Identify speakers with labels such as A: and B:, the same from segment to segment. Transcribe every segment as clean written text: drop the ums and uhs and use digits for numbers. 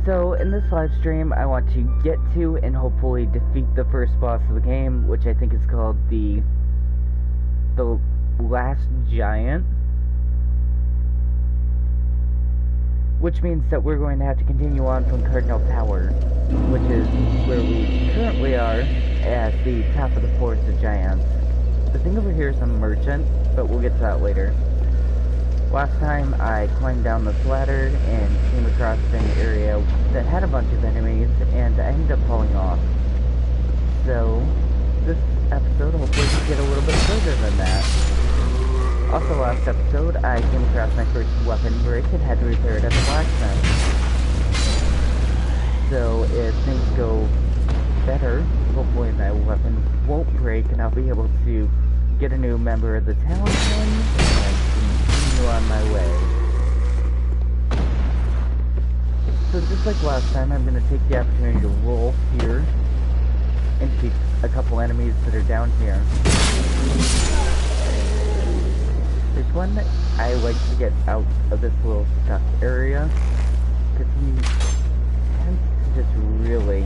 A: So in this live stream, I want to get to and hopefully defeat the first boss of the game, which I think is called the Last Giant. Which means that we're going to have to continue on from Cardinal Tower, which is where we currently are at the top of the Forest of Giants. The thing over here is a merchant, but we'll get to that later. Last time I climbed down this ladder and came across an area that had a bunch of enemies, and I ended up falling off. So, this episode hopefully we can get a little bit further than that. Also last episode, I came across my first weapon break and had to repair it at the blacksmith. So if things go better, hopefully my weapon won't break and I'll be able to get a new member of the Talisman and continue on my way. So just like last time, I'm going to take the opportunity to roll here and defeat a couple enemies that are down here. There's one that I like to get out of this little stuck area, because he tends to just really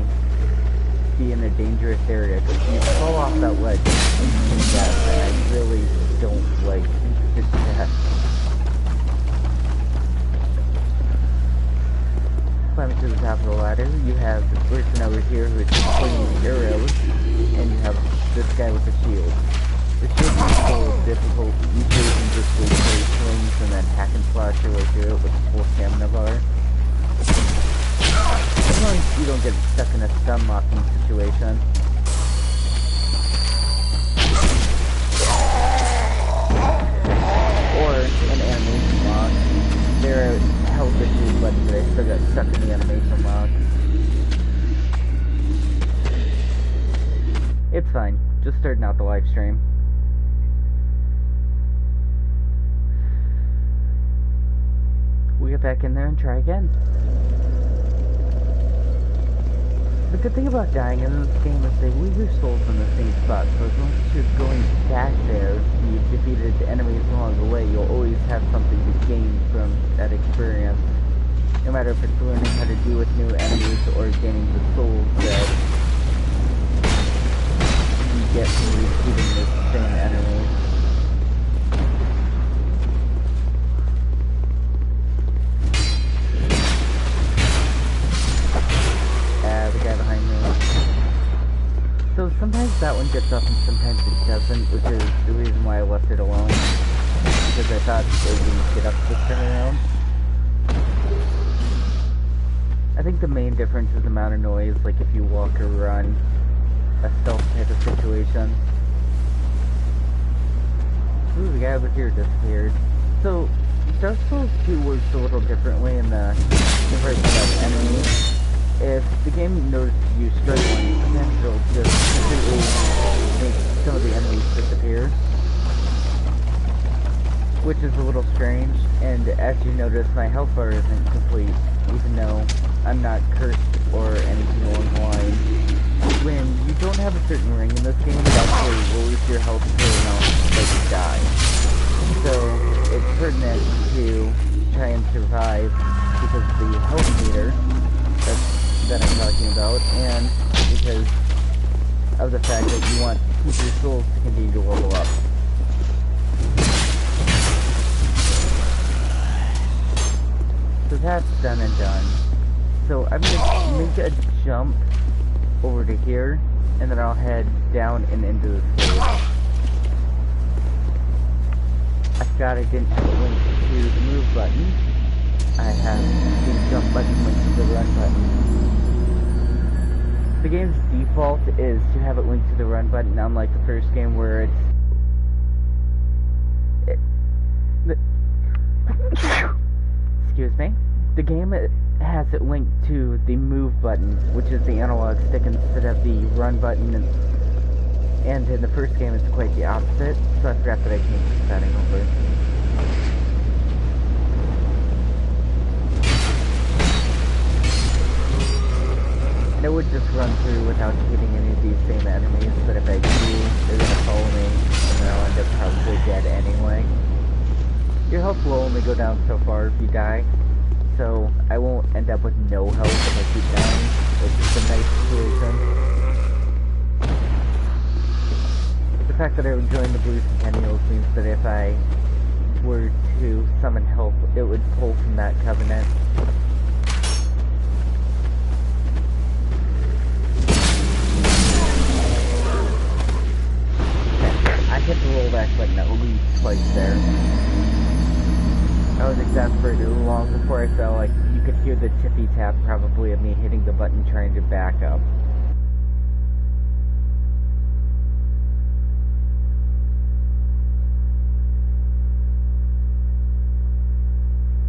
A: be in a dangerous area, because you fall off that ledge instant death, and I really don't like instant death. Climbing to the top of the ladder, you have this person over here who is shooting arrows, and you have this guy with the shield. The shield is so difficult, usually you can just play swings and then hack and slash your way through it with a full stamina bar. As long as you don't get stuck in a stun locking situation. Or an animation lock. They're held issues, but they still got stuck in the animation lock. It's fine, just starting out the live stream. We get back in there and try again. The good thing about dying in this game is they leave your souls in the same spot, so as long as you're going back there, you've defeated enemies along the way, you'll always have something to gain from that experience. No matter if it's learning how to deal with new enemies or gaining the souls that you get from repeating the same enemies. The guy behind me. So sometimes that one gets up and sometimes it doesn't, which is the reason why I left it alone. Because I thought it wouldn't get up this time around. I think the main difference is the amount of noise, like if you walk or run. A stealth type of situation. Ooh, the guy over here disappeared. So, Dark Souls 2 works a little differently in the comparison of enemies. If the game notices you struggling, then it'll just completely make some of the enemies disappear. Which is a little strange, and as you notice, my health bar isn't complete, even though I'm not cursed or anything along the line. When you don't have a certain ring in this game, it actually lowers your health to an amount that you die. So, it's pertinent to try and survive because of the health meter that I'm talking about, and because of the fact that you want to keep your souls to continue to level up. So that's done and done. So I'm going to make a jump over to here, and then I'll head down and into the cave. I forgot I didn't have a link to the move button. I have the jump button linked to the run button. The game's default is to have it linked to the run button, unlike the first game where excuse me. The game has it linked to the move button, which is the analog stick instead of the run button, and in the first game it's quite the opposite, so I forgot that I changed the setting over. And it would just run through without hitting any of these same enemies, but if I do, they're gonna follow me, and then I'll end up probably dead anyway. Your health will only go down so far if you die, so I I won't end up with no health if I keep dying. It's just a nice situation. The fact that I would join the Blue Centennials means that if I were to summon help, it would pull from that covenant. I hit the rollback button at least twice there. I was exasperated long before I fell. Like, you could hear the tippy tap probably of me hitting the button trying to back up.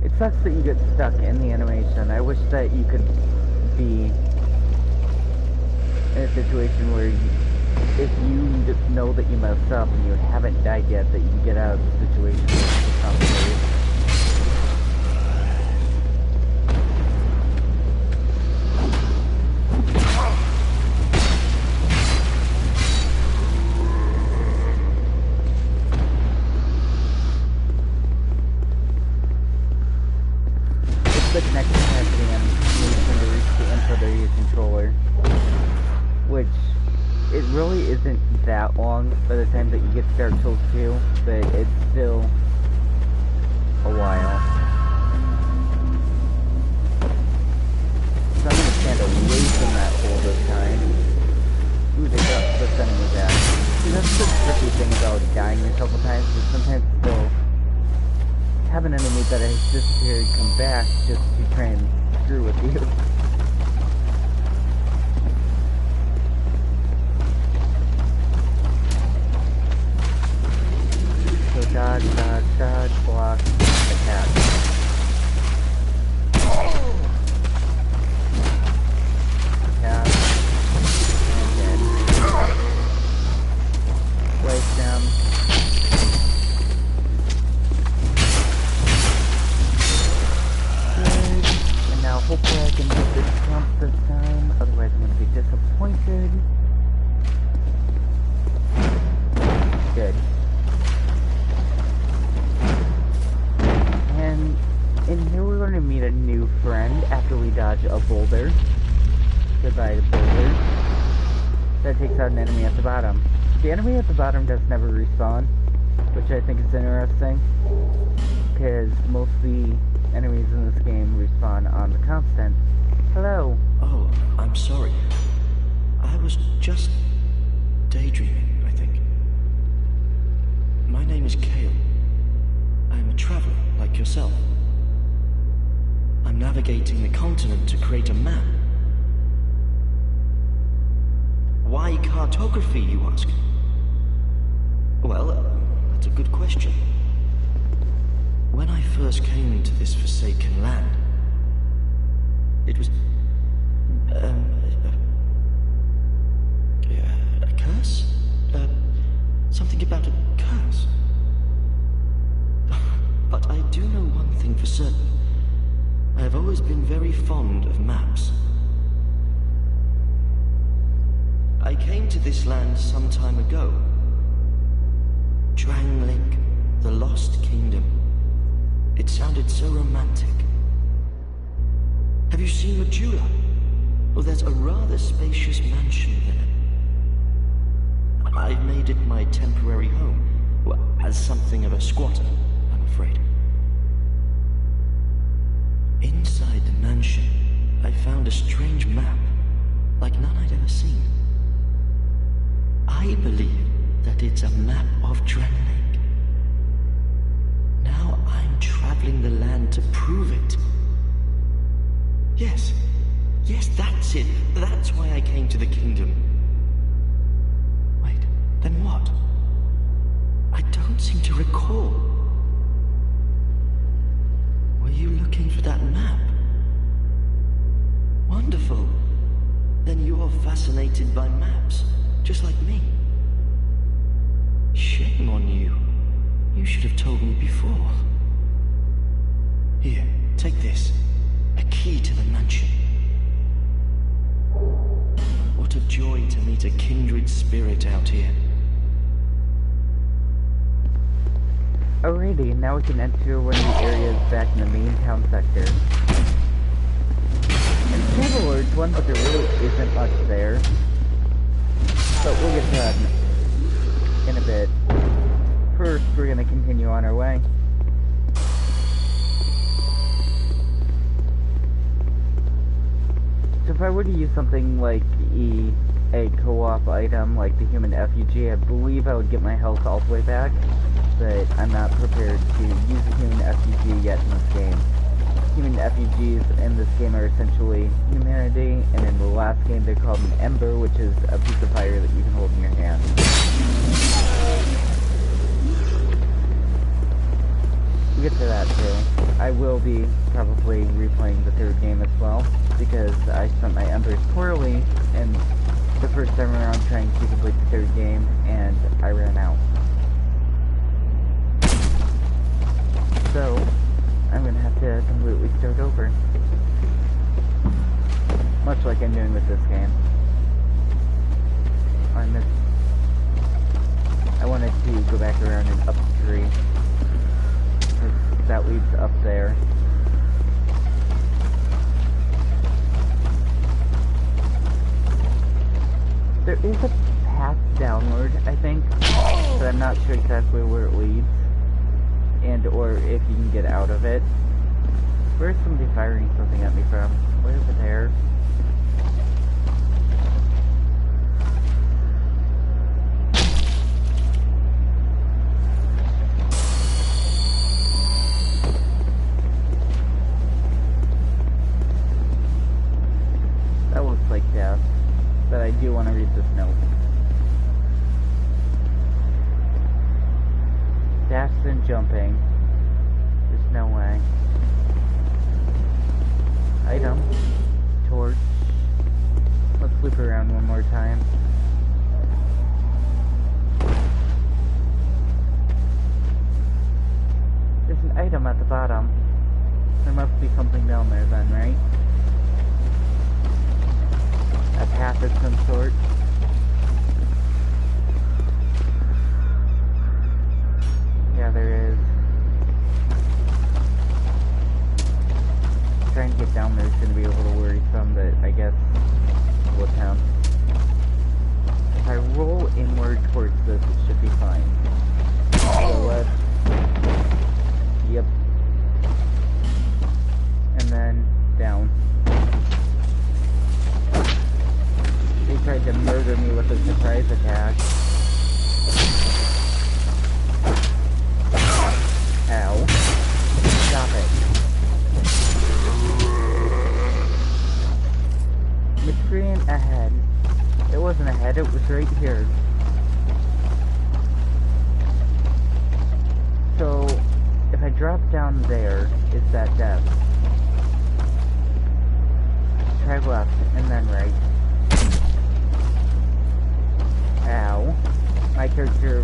A: It sucks that you get stuck in the animation. I wish that you could be in a situation where if you know that you messed up and you haven't died yet, that you can get out of the situation with complicated. The connection has to the animation to reach the input of your controller, which it really isn't that long by the time that you get to Dark Souls 2, but it's still a while. So I'm gonna stand away from that hole this time. Ooh, they got the enemy back. See, that's the tricky thing about dying a couple times, is sometimes they'll have an enemy that has disappeared come back just to try and screw with you. So dodge, dodge, dodge, block, attack. Attack. And dead. Wipe them. Hopefully I can get this jump this time, otherwise I'm going to be disappointed. Good. And in here we're going to meet a new friend after we dodge a boulder. Goodbye to boulder. That takes out an enemy at the bottom. The enemy at the bottom does never respawn, which I think is interesting, because most of the enemies in this game respawn on the constant. Hello.
B: Oh, I'm sorry. I was just daydreaming, I think. My name is Kale. I'm a traveler like yourself. I'm navigating the continent to create a map. Why cartography, you ask? Well, that's a good question. When I first came into this forsaken land, it was a curse? Something about a curse. But I do know one thing for certain. I have always been very fond of maps. I came to this land some time ago. Drangleic, the Lost Kingdom. It sounded so romantic. Have you seen Majula? Oh, there's a rather spacious mansion there. I've made it my temporary home. Well, as something of a squatter, I'm afraid. Inside the mansion, I found a strange map, like none I'd ever seen. I believe that it's a map of Drangleic. Now I'm traveling the land to prove it. Yes, that's it. That's why I came to the kingdom. Wait, then what? I don't seem to recall. Were you looking for that map? Wonderful. Then you're fascinated by maps, just like me. Shame on you. You should have told me before. Here, take this. A key to the mansion. What a joy to meet a kindred spirit out here.
A: Alrighty, now we can enter one of the areas back in the main town sector. one, but there really isn't much there. But we'll get to that in a bit. First, we're going to continue on our way. So if I were to use something like a co-op item, like the human effigy, I believe I would get my health all the way back, but I'm not prepared to use a human effigy yet in this game. Human effigies in this game are essentially humanity, and in the last game they're called an ember, which is a piece of fire that you can hold in your hand. We'll get to that too. I will be probably replaying the third game as well, because I spent my embers poorly in the first time around trying to complete the third game, and I ran out. So, I'm gonna have to completely start over. Much like I'm doing with this game. I wanted to go back around and up the tree. That leads up there. There is a path downward, I think, but I'm not sure exactly where it leads, and or if you can get out of it. Where's somebody firing something at me from? Way over there. That looks like death, but I do want to read this note. Dash and jumping. There's no way. Item. Torch. Let's loop around one more time. There's an item at the bottom. There must be something down there then, right? A path of some sort. Yeah, there is. Trying to get down there is going to be a little worrisome, but I guess we'll attempt. If I roll inward towards this, it should be fine. So let's... Yep. And then down. He tried to murder me with a surprise attack. Ow. Stop it. Miscreant ahead. It wasn't ahead, it was right here. So, if I drop down there, is that death? Try left, and then right. Ow. My character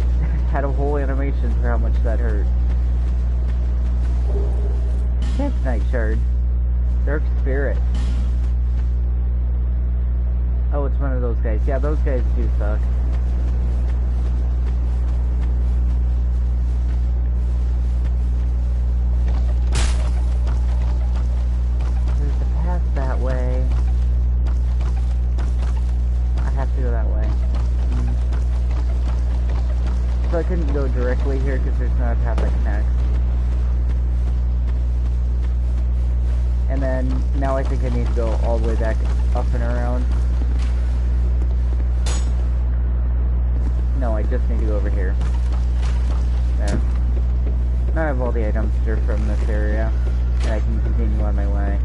A: had a whole animation for how much that hurt. That's Night Shard. Dark Spirit. Oh, it's one of those guys. Yeah, those guys do suck. There's a path that way. I have to go that way. So I couldn't go directly here because there's not a path that connects. And then, now I think I need to go all the way back up and around. No, I just need to go over here. There. Now I have all the items that are from this area, and I can continue on my way.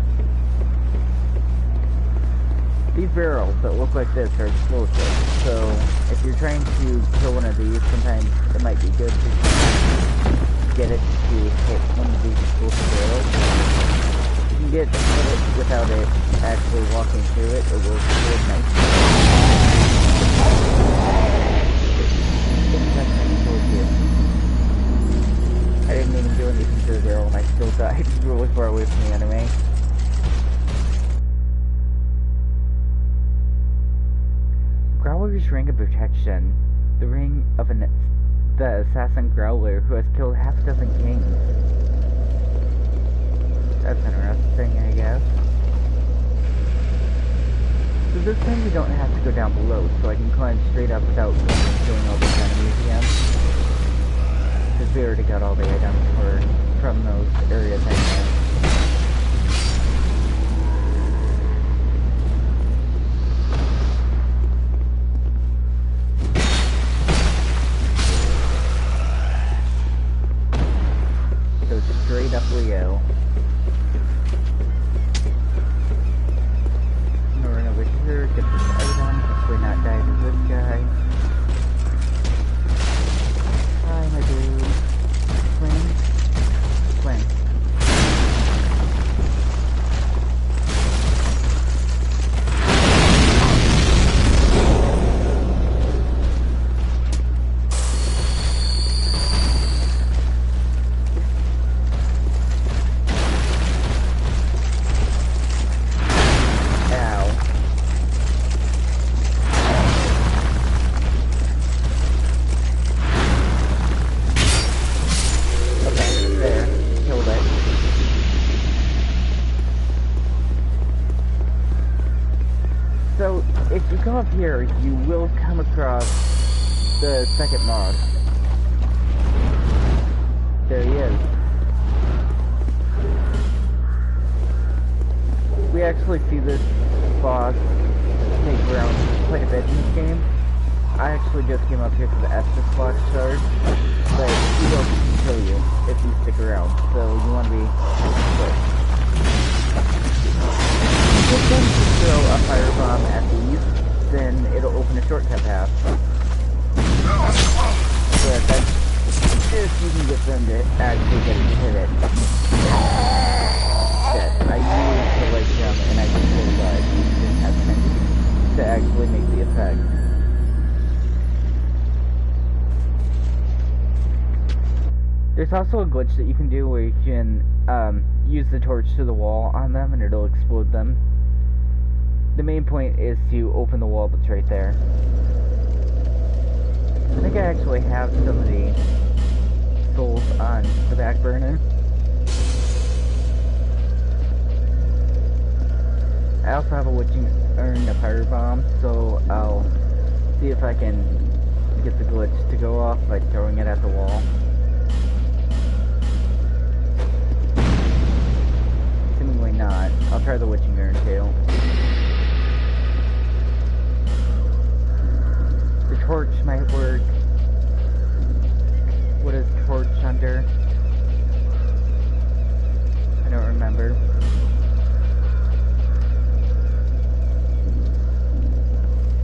A: These barrels that look like this are explosive, so if you're trying to kill one of these, sometimes it might be good to get it to hit one of these explosive barrels. If you can get it without it actually walking through it, it will explode nicely. I didn't even do anything to the barrel and I still died really far away from the enemy. Growler's Ring of Protection. The ring of the assassin Growler who has killed half a dozen kings. That's interesting, I guess. this time we don't have to go down below, so I can climb straight up without killing all those enemies again. Because we already got all the items from those areas anyway. So straight up we go. Run over here, get this item, hopefully not die to this guy. Hi, my dude. Swing. Swing. So, if you go up here, you will come across the second boss. There he is. We actually see this boss take ground quite a bit in this game. I actually just came up here for the Estus box charge, but he will kill you if you stick around, so you want to be quick. If then you throw a firebomb at these, then it'll open a shortcut path. But that's if you can get them to actually get to hit it. Shit, I used the leg jump and I just really died. Didn't have time to actually make the effect. There's also a glitch that you can do where you can use the torch to the wall on them and it'll explode them. The main point is to open the wall that's right there. I think I actually have some of the souls on the back burner. I also have a witching urn, a firebomb, so I'll see if I can get the glitch to go off by throwing it at the wall. Seemingly not. I'll try the witching urn too. The torch might work. What is torch under? I don't remember.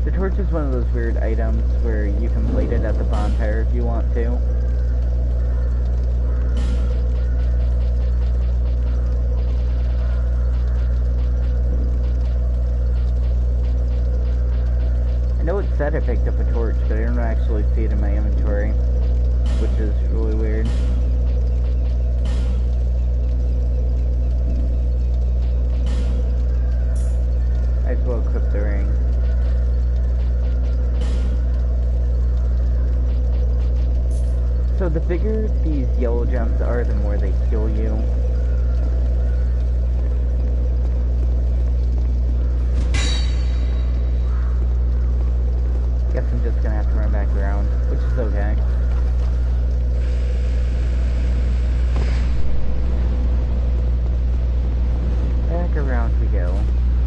A: The torch is one of those weird items where you can light it at the bonfire if you want to. I know it said I picked up a torch, but I don't actually see it in my inventory, which is really weird. I as well equip the ring. So the bigger these yellow gems are, the more they heal you. Guess I'm just gonna have to run back around, which is okay. Back around we go.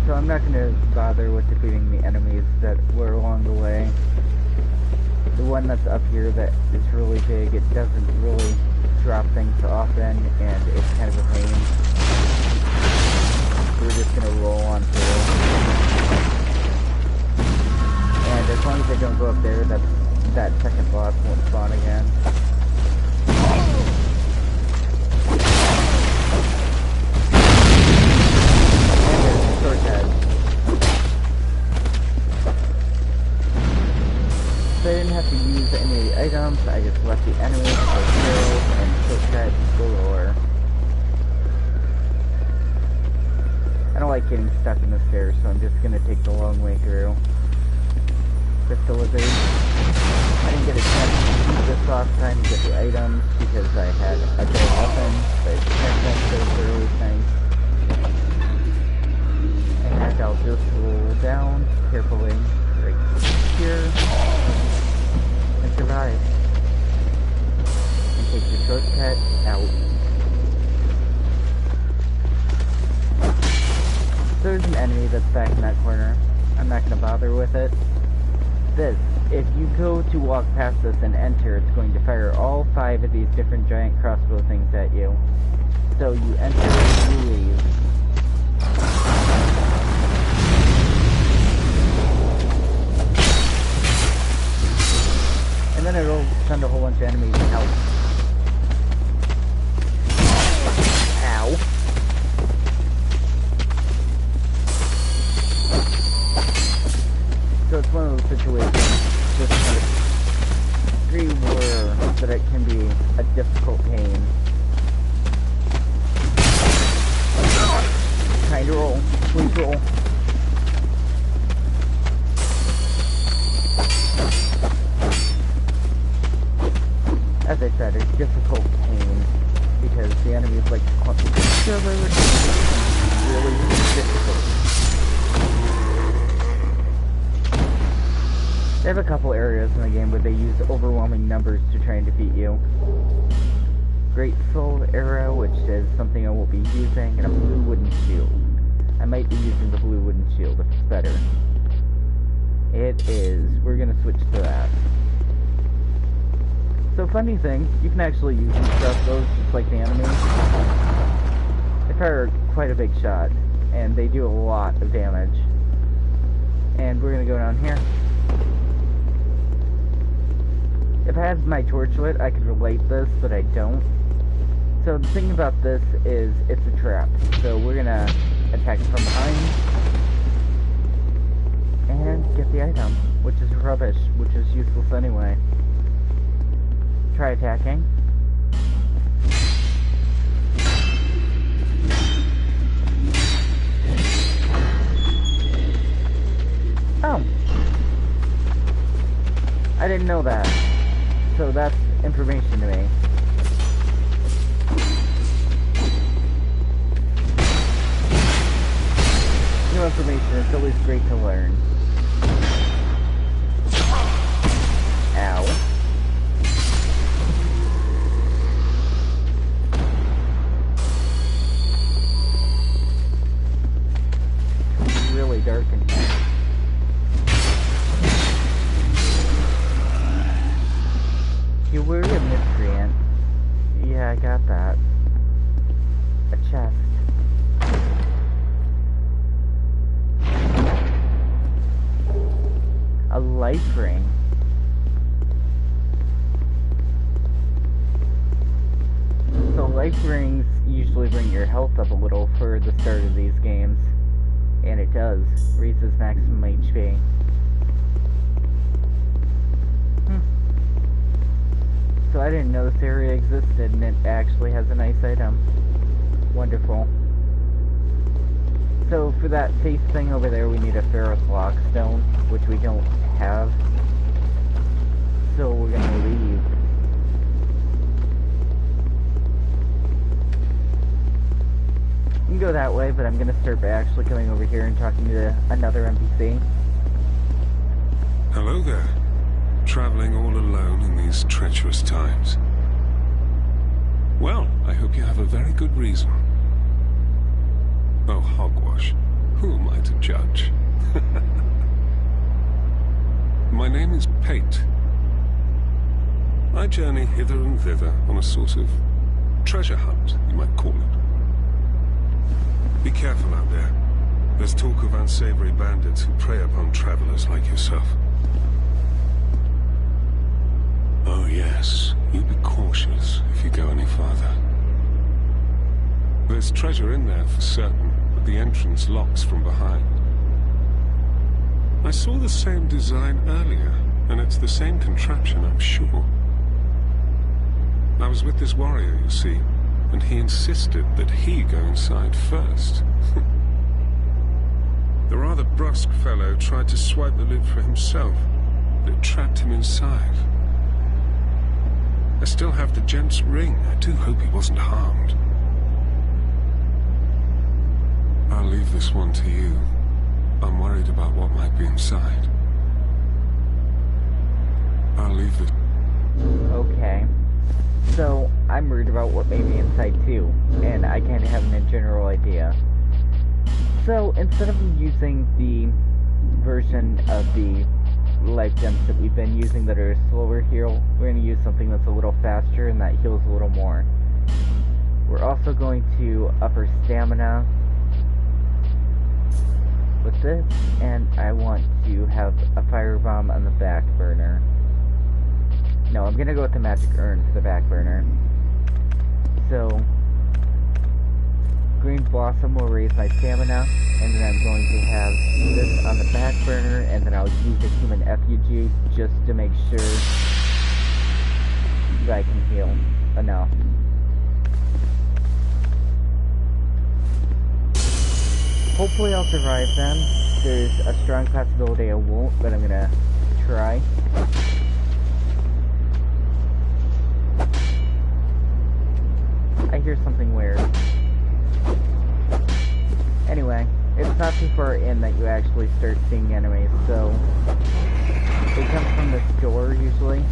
A: So I'm not gonna bother with defeating the enemies that were along the way. The one that's up here that is really big, it doesn't really drop things often, and it's kind of a pain. We're just gonna roll on through. And as long as I don't go up there, that second boss won't spawn again. And there's a sword head. So I didn't have to use any of the items, I just left the enemies for kills and shortcut galore. I don't like getting stuck in the stairs, so I'm just gonna take the long way through. Crystal lizard. I didn't get a chance to use this last time to get the items because I had a good weapon, but that was really nice. And I'll just roll down carefully right here and survive. And take the shortcut out. There's an enemy that's back in that corner. I'm not going to bother with it. If you go to walk past this and enter, it's going to fire all 5 of these different giant crossbow things at you. So you enter, you leave. And then it'll send a whole bunch of enemies out. Ow. So it's one of those situations, just kind of pre-war, that it can be a difficult pain. Kinda roll. Please roll. As I said, it's difficult pain, because the enemies like to clump each other, and it's really difficult. They have a couple areas in the game where they use overwhelming numbers to try and defeat you. Great Soul Arrow, which is something I won't be using, and a blue wooden shield. I might be using the blue wooden shield if it's better. It is. We're gonna switch to that. So funny thing, you can actually use these crossbows just like the enemy. They fire quite a big shot, and they do a lot of damage. And we're gonna go down here. If I had my torch lit, I could relate this, but I don't. So the thing about this is, it's a trap. So we're gonna attack from behind, and get the item, which is rubbish, which is useless anyway. Try attacking. Oh. I didn't know that. So that's information to me. New information, it's always great to learn. Ow. It's really dark in here. You were a miscreant. Yeah, I got that. A chest. A life ring. So life rings usually bring your health up a little for the start of these games. And it does. Raises maximum HP. So I didn't know this area existed, and it actually has a nice item. Wonderful. So for that face thing over there, we need a ferrous lockstone, which we don't have. So we're gonna leave. You can go that way, but I'm gonna start by actually coming over here and talking to another NPC.
C: Hello there. Traveling all alone in these treacherous times. Well, I hope you have a very good reason. Oh, hogwash. Who am I to judge? My name is Pate. I journey hither and thither on a sort of treasure hunt, you might call it. Be careful out there. There's talk of unsavory bandits who prey upon travelers like yourself. Oh yes, you be cautious if you go any farther. There's treasure in there for certain, but the entrance locks from behind. I saw the same design earlier, and it's the same contraption, I'm sure. I was with this warrior, you see, and he insisted that he go inside first. The rather brusque fellow tried to swipe the lid for himself, but it trapped him inside. I still have the gent's ring. I do hope he wasn't harmed. I'll leave this one to you. I'm worried about what might be inside. I'll leave it.
A: Okay. So, I'm worried about what may be inside too, and I kind of have a general idea. So, instead of using the version of the life gems that we've been using that are slower heal, we're going to use something that's a little faster and that heals a little more. We're also going to up our stamina with this, and I want to have a firebomb on the back burner. No, I'm gonna go with the magic urn for the back burner. So, green blossom will raise my stamina, and then I'm going to have this on the back burner, and then I'll use a human effigy just to make sure that I can heal enough. Hopefully I'll survive them. There's a strong possibility I won't, but I'm gonna try. I hear something weird. Anyway, it's not too far in that you actually start seeing enemies, so they come from this door usually.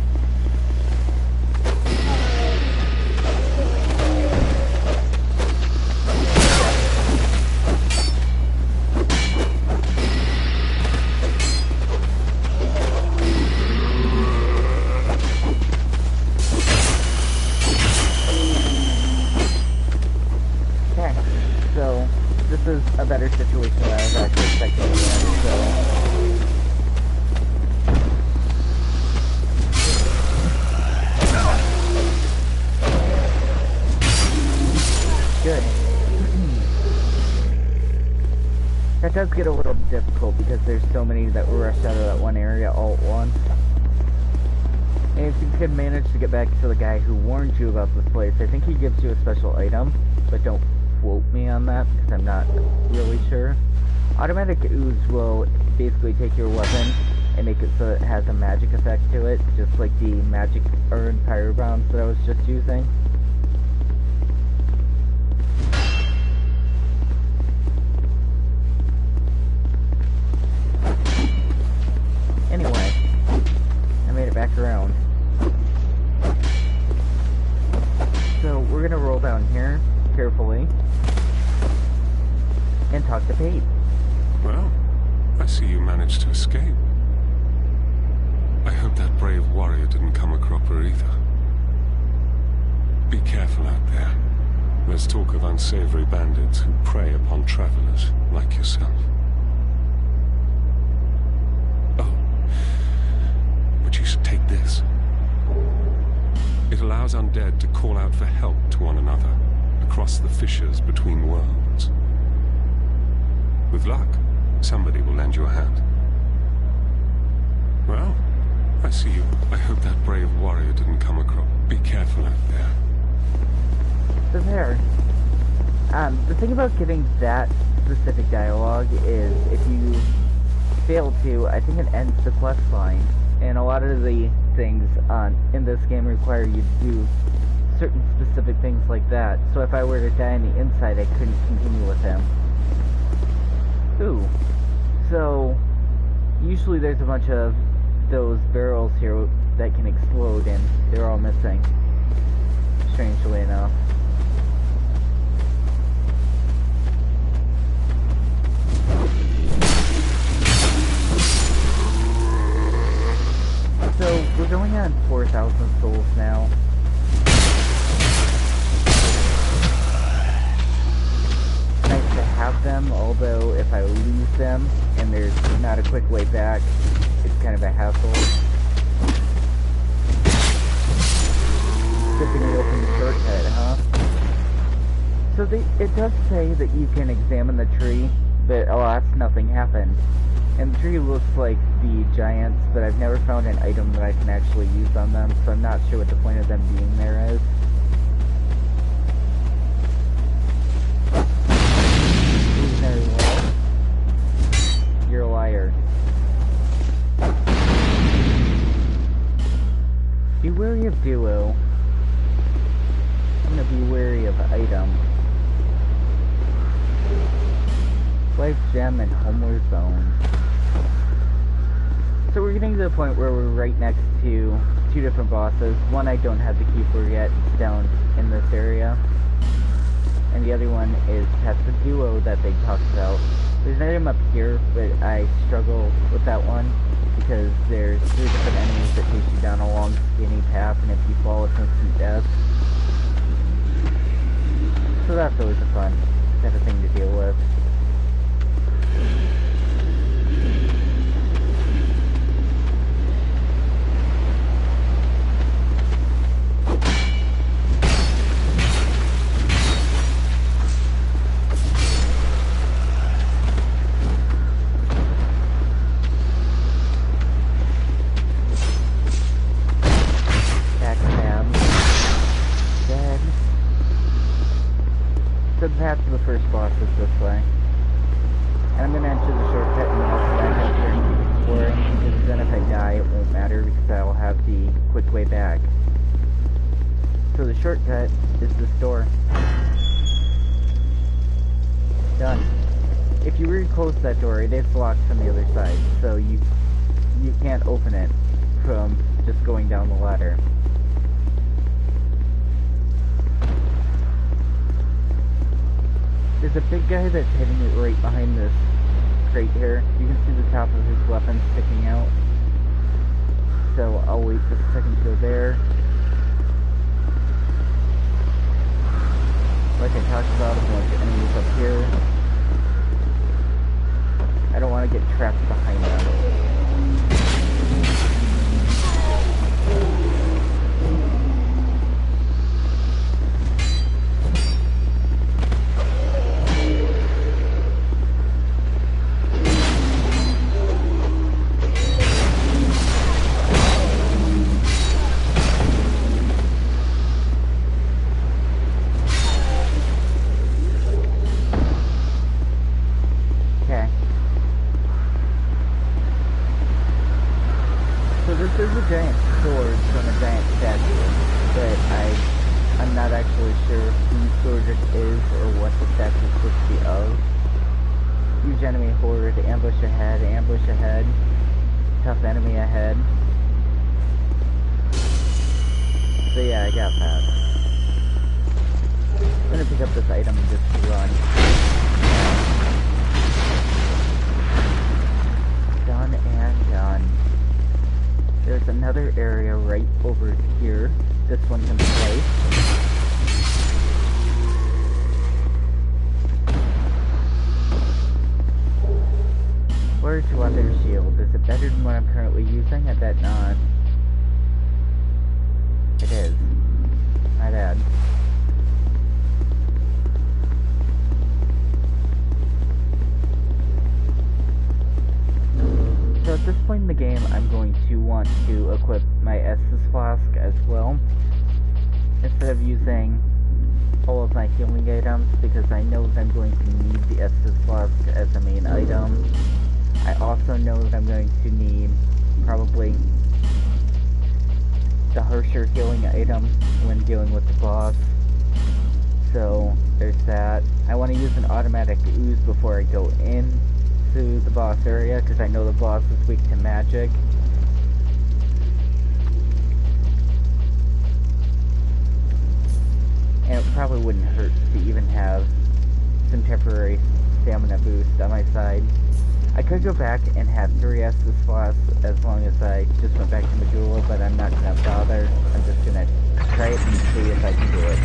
A: This is a better situation than I was actually expecting to be in, so... Good. That does get a little difficult because there's so many that rush out of that one area all at once. And if you could manage to get back to the guy who warned you about this place, I think he gives you a special item, but don't quote me on that because I'm not really sure. Automatic ooze will basically take your weapon and make it so it has a magic effect to it, just like the magic urn pyro bombs that I was just using. Anyway, I made it back around. So we're gonna roll down here carefully and talk to Pete.
C: Well, I see you managed to escape. I hope that brave warrior didn't come a cropper either. Be careful out there. There's talk of unsavory bandits who prey upon travelers like yourself. Oh, but you should take this. It allows undead to call out for help to one another across the fissures between worlds. With luck, somebody will lend you a hand. Well, I see you. I hope that brave warrior didn't come across. Be careful out there.
A: So there. The thing about getting that specific dialogue is if you fail to, I think it ends the quest line. And a lot of the things in this game require you to do certain specific things like that. So if I were to die on the inside, I couldn't continue with him. Ooh. So, usually there's a bunch of those barrels here that can explode, and they're all missing. Strangely enough. So, we're going on 4,000 souls now. Nice to have them, although if I lose them and there's not a quick way back, it's kind of a hassle. Good thing we opened the shortcut, huh? So it does say that you can examine the tree, but alas, nothing happened. And the tree looks like the giants, but I've never found an item that I can actually use on them, so I'm not sure what the point of them being there is. Illusionary wall. You're a liar. Be wary of duo. I'm gonna be wary of item. Life Gem and Homeward Bound. So we're getting to the point where we're right next to two different bosses. One I don't have the key for yet, it's down in this area. And the other one is past the duo that they talked about. There's an item up here, but I struggle with that one because there's 3 different enemies that chase you down a long skinny path, and if you fall, it's instant death. So that's always a fun type of thing to deal with. So the path to the first boss is this way. And I'm gonna enter the shortcut and also back up here and keep exploring, because then if I die it won't matter because I'll have the quick way back. So the shortcut is this door. Done. If you re-close that door, it is locked from the other side, so you can't open it from just going down the ladder. There's a big guy that's hitting it right behind this crate here. You can see the top of his weapon sticking out. So I'll wait just a second to go there. Like I talked about, a bunch of enemies up here. I don't want to get trapped behind them. There's a giant sword from a giant statue, but I'm not actually sure whose sword it is or what the statue is supposed to be of. Huge enemy horde, ambush ahead, tough enemy ahead. So yeah, I got that. I'm gonna pick up this item and just run. Done and done. There's another area right over here. This one can play. Where's weather shield? Is it better than what I'm currently using? I bet not. It is. My bad. So at this point in the game, I'm going to want to equip my Estus Flask as well, instead of using all of my healing items, because I know that I'm going to need the Estus Flask as a main item. I also know that I'm going to need probably the harsher healing item when dealing with the boss. So there's that. I want to use an automatic ooze before I go in to the boss area, because I know the boss is weak to magic. And it probably wouldn't hurt to even have some temporary stamina boost on my side. I could go back and have 3 Estus Flasks as long as I just went back to Medulla, but I'm not going to bother. I'm just going to try it and see if I can do it.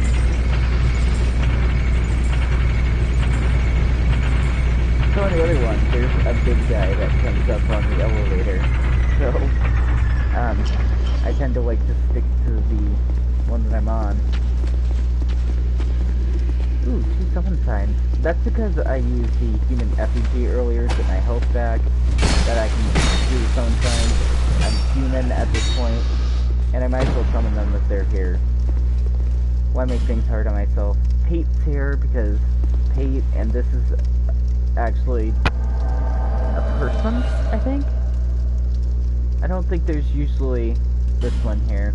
A: So on the other one, there's a big guy that comes up on the elevator. So, I tend to like to stick to the one that I'm on. Ooh, 2 summon signs. That's because I used the human effigy earlier to get my health back, that I can do summon signs. I'm human at this point, and I might as well summon them if they're here. Why make things hard on myself? Pate's here because Pate, and this is actually a person, I think? I don't think there's usually this one here.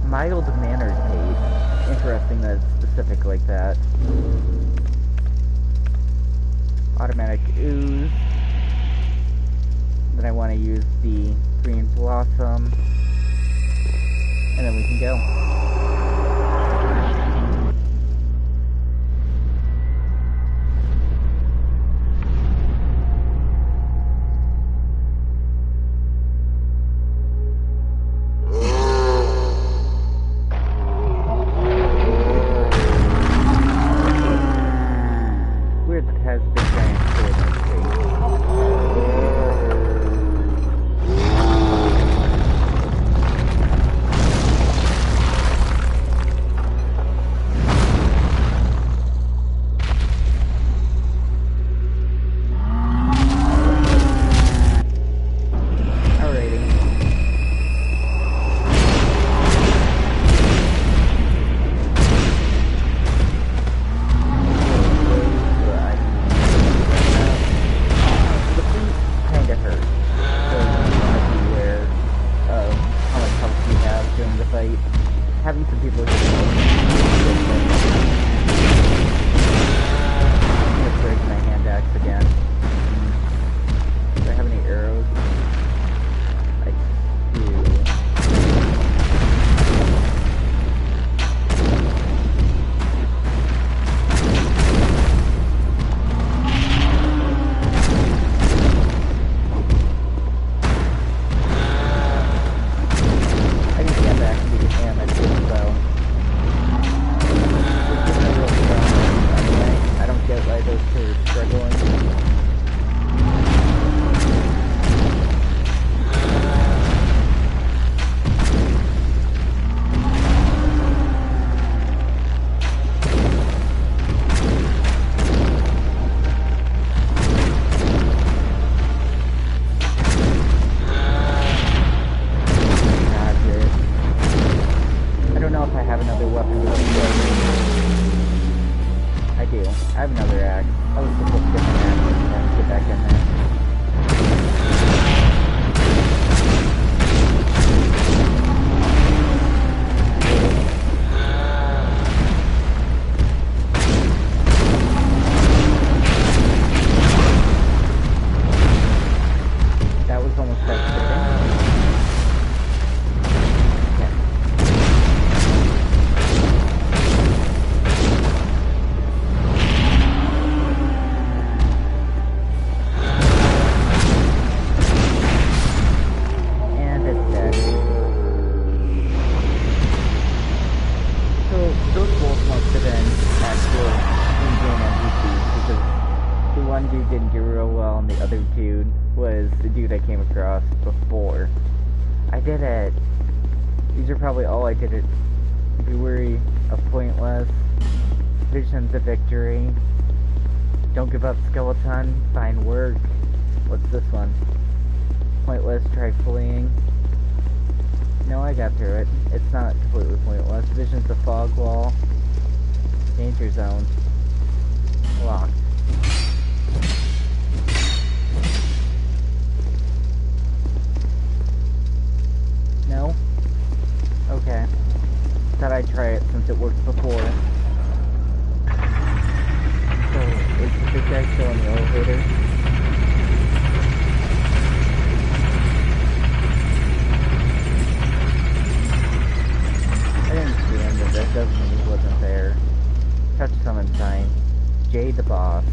A: Mild-mannered Pate. interesting that it's specific like that. Automatic ooze. Then I want to use the green blossom. And then we can go. Having some people just break my hand axe again. Do I have any arrows? I do. I can stand back and do damage with the bow. I don't get why those two are struggling. I have another axe. I was supposed to get my axe and then get back in there. That was almost frustrating. Didn't do real well, and the other dude was the dude I came across before. I did it. These are probably all I did it. Be wary of pointless. Visions of victory. Don't give up, skeleton. Fine work. What's this one? Pointless, try fleeing. No, I got through it. It's not completely pointless. Visions of fog wall. Danger zone. Locked. No? Okay. Thought I'd try it since it worked before. So, is the big guy still in the elevator? I didn't see him, but that doesn't mean he wasn't there. Touch summon sign. Jay the boss.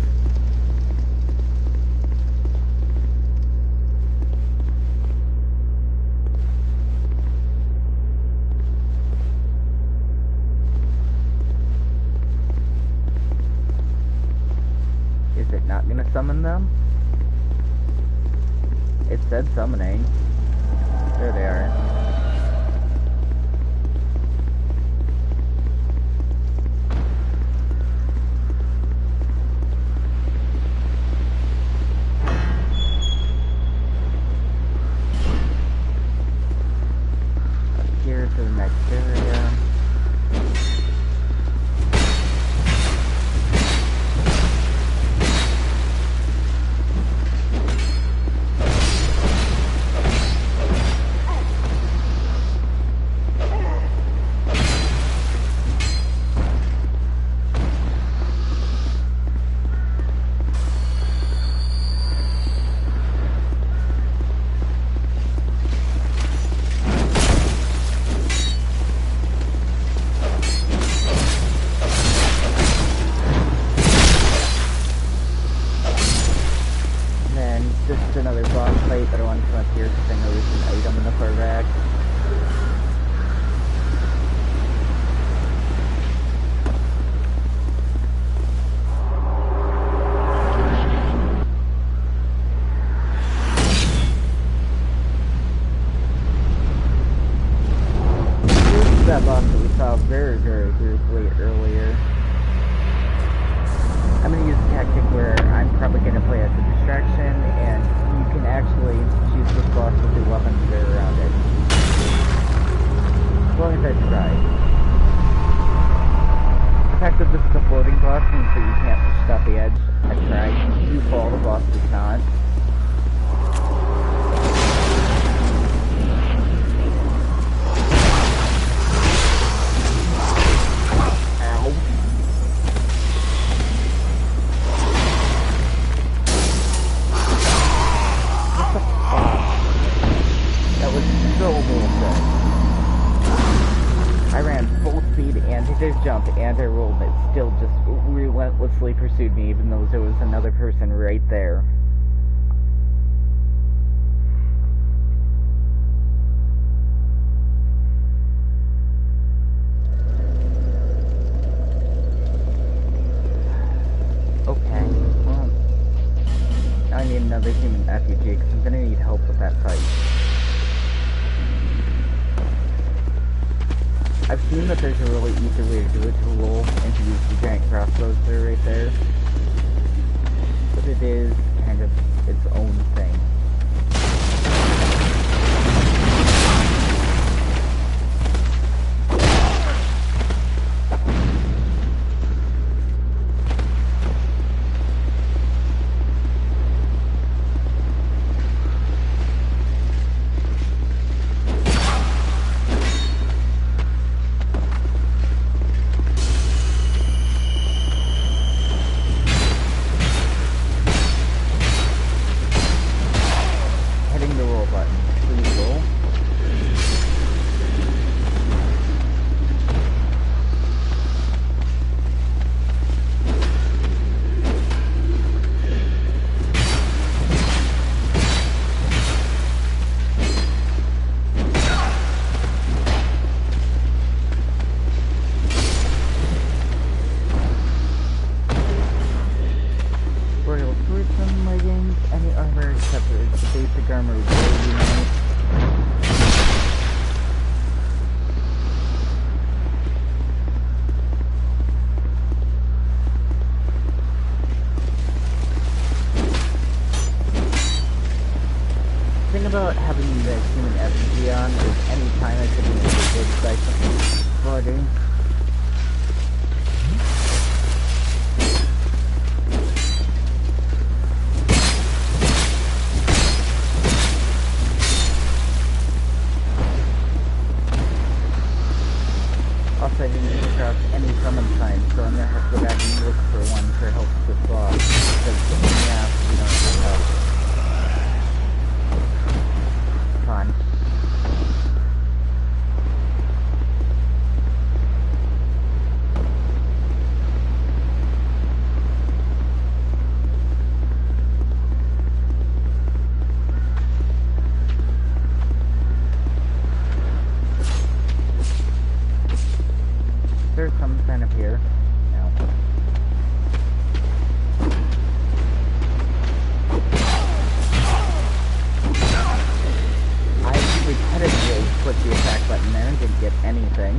A: Is it not gonna summon them? It said summoning. There they are. Up here to the next area. the edge. I tried to fall, the boss did not. Jump and I rolled, it still just relentlessly pursued me, even though there was another person right there. Okay, well, I need another human refugee because I'm gonna need help with that fight. I've seen that there's a really easy way to do it, to roll and to use the giant crossbows that are right there. But it is kind of its own thing. About having the human effigy on is any time I could be infected by something bloody. Also, I didn't come across any summon signs, so I'm gonna have to go back and look for one for help with this boss, because yeah, we don't have help. Fun. There's some sign up here. No. Repetitively put the attack button there and didn't get anything.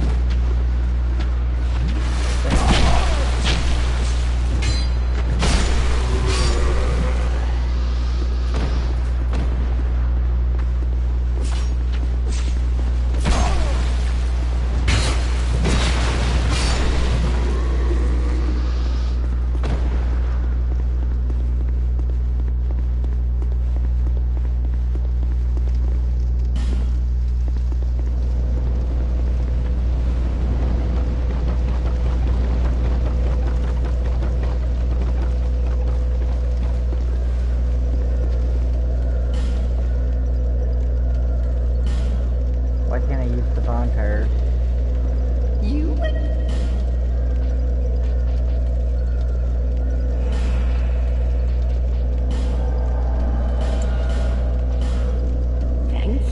A: Why can't I use the bonfire?
D: You? Thank you.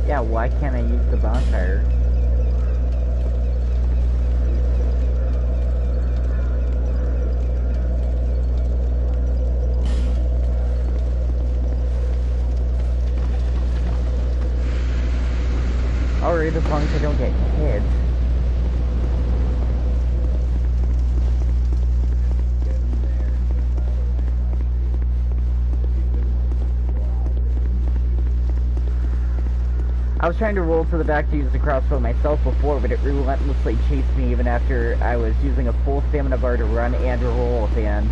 A: Yeah, why can't I use the bonfire? Alright, as long as I don't get hit. I was trying to roll to the back to use the crossbow myself before, but it relentlessly chased me even after I was using a full stamina bar to run and roll at the end.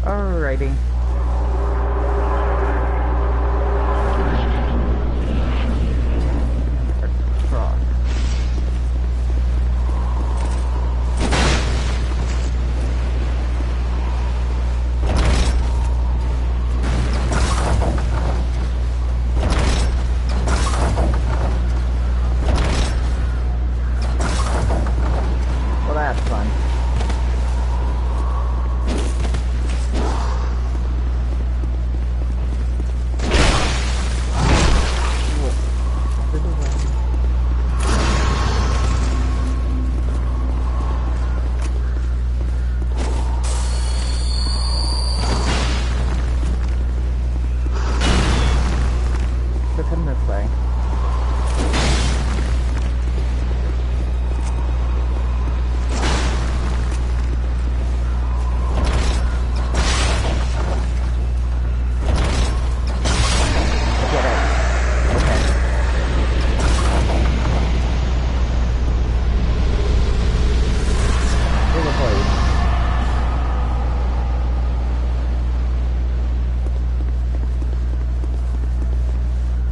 A: Alrighty. Cross. Well, that's fun.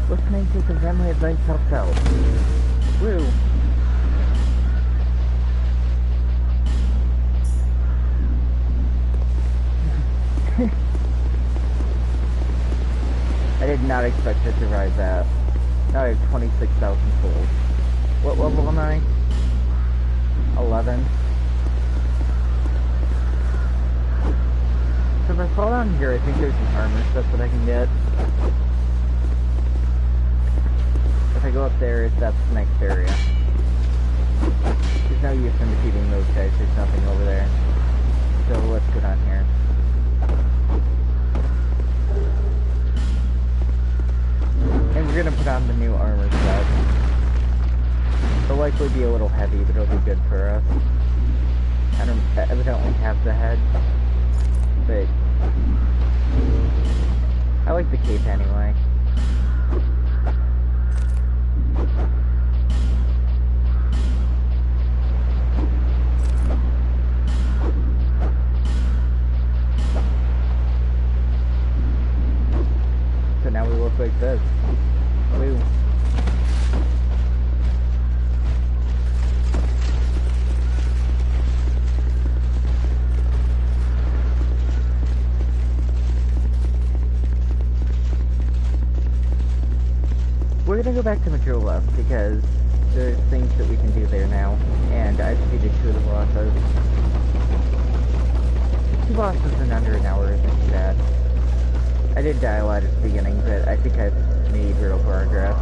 A: Listening to the family advice helps out. Woo! I did not expect to survive that. Now I have 26,000 souls. What level am I? 11. So if I fall down here, I think there's some armor stuff that I can get. If I go up there, that's the next area. There's no use in defeating those guys, there's nothing over there. So let's go down here. And we're gonna put on the new armor set. It'll likely be a little heavy, but it'll be good for us. I don't evidently have the head, but I like the cape anyway. So now we look like this. Woo. We're gonna go back to Majula because there's things that we can do there now, and I've defeated 2 of the bosses. 2 bosses in under an hour isn't too bad. I did die a lot at the beginning, but I think I've made real progress.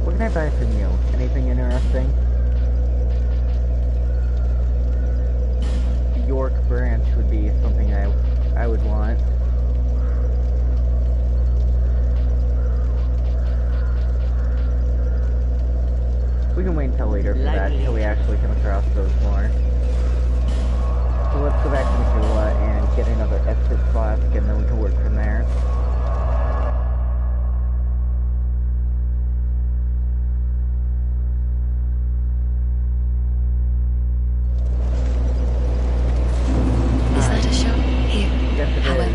A: What can I buy from you? Anything interesting? The York branch would be something I would want. We can wait until later for that, until we actually come across those more. So let's go back to Majula and get another Estus flask, and then we can work from there.
D: Is that a shop? Here.
A: Yes, it is.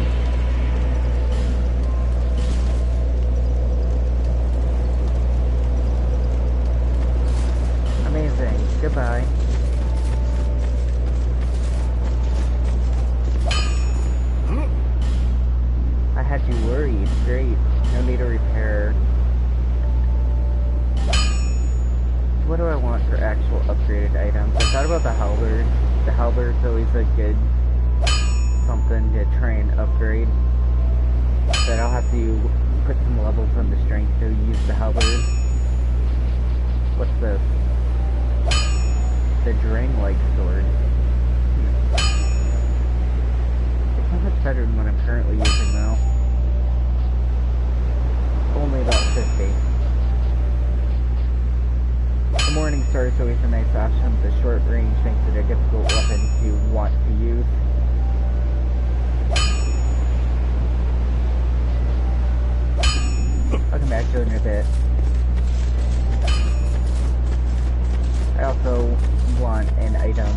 A: Amazing. Goodbye. I had you worried. Great. No need to repair. What do I want for actual upgraded items? I thought about the halberd. The halberd's always a good something to try and upgrade. But I'll have to put some levels on the strength to use the halberd. What's this? the Drang-like sword. It's not much better than what I'm currently using though. Only about 50. The Morning Star is always a nice option. The short range makes it a difficult weapon to want to use. I'll come back to it in a bit. I also want an item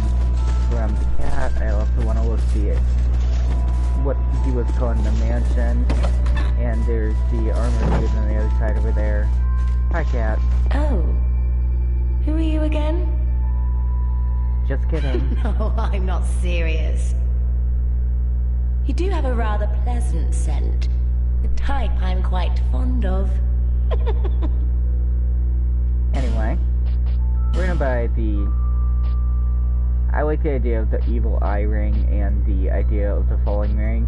A: from the cat. I also want to look see what he was called in the mansion. And there's the armor dude on the other side over there. Hi, cat.
D: Oh. Who are you again?
A: Just kidding.
D: No, I'm not serious. You do have a rather pleasant scent. The type I'm quite fond of.
A: Anyway, we're gonna buy the... I like the idea of the evil eye ring and the idea of the falling ring.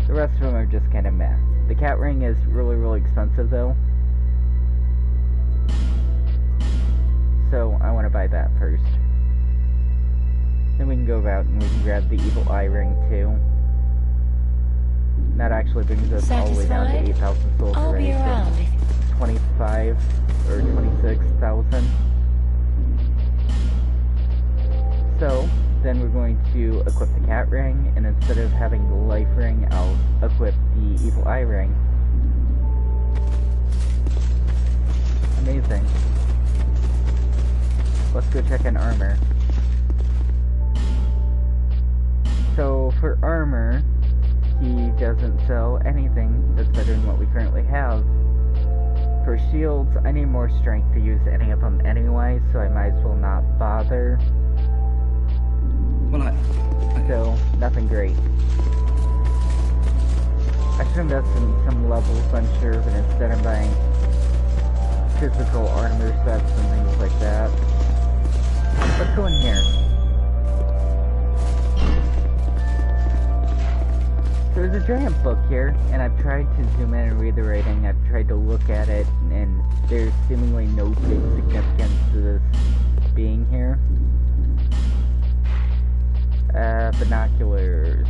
A: The rest of them are just kind of meh. The cat ring is really, really expensive though. So I want to buy that first. Then we can go about and we can grab the evil eye ring too. And that actually brings us all the way down to 8,000 souls
D: I'll
A: already.
D: be around if
A: 25 or 26,000. So then we're going to equip the cat ring, and instead of having the life ring, I'll equip the evil eye ring. Amazing. Let's go check on armor. So for armor, he doesn't sell anything that's better than what we currently have. For shields, I need more strength to use any of them anyway, so I might as well not bother.
B: Well,
A: So, nothing great. I should invest in some levels, I'm sure, but instead I'm buying physical armor sets and things like that. Let's go in here. So there's a giant book here, and I've tried to zoom in and read the writing. I've tried to look at it, and there's seemingly no big significance to this being here. Binoculars.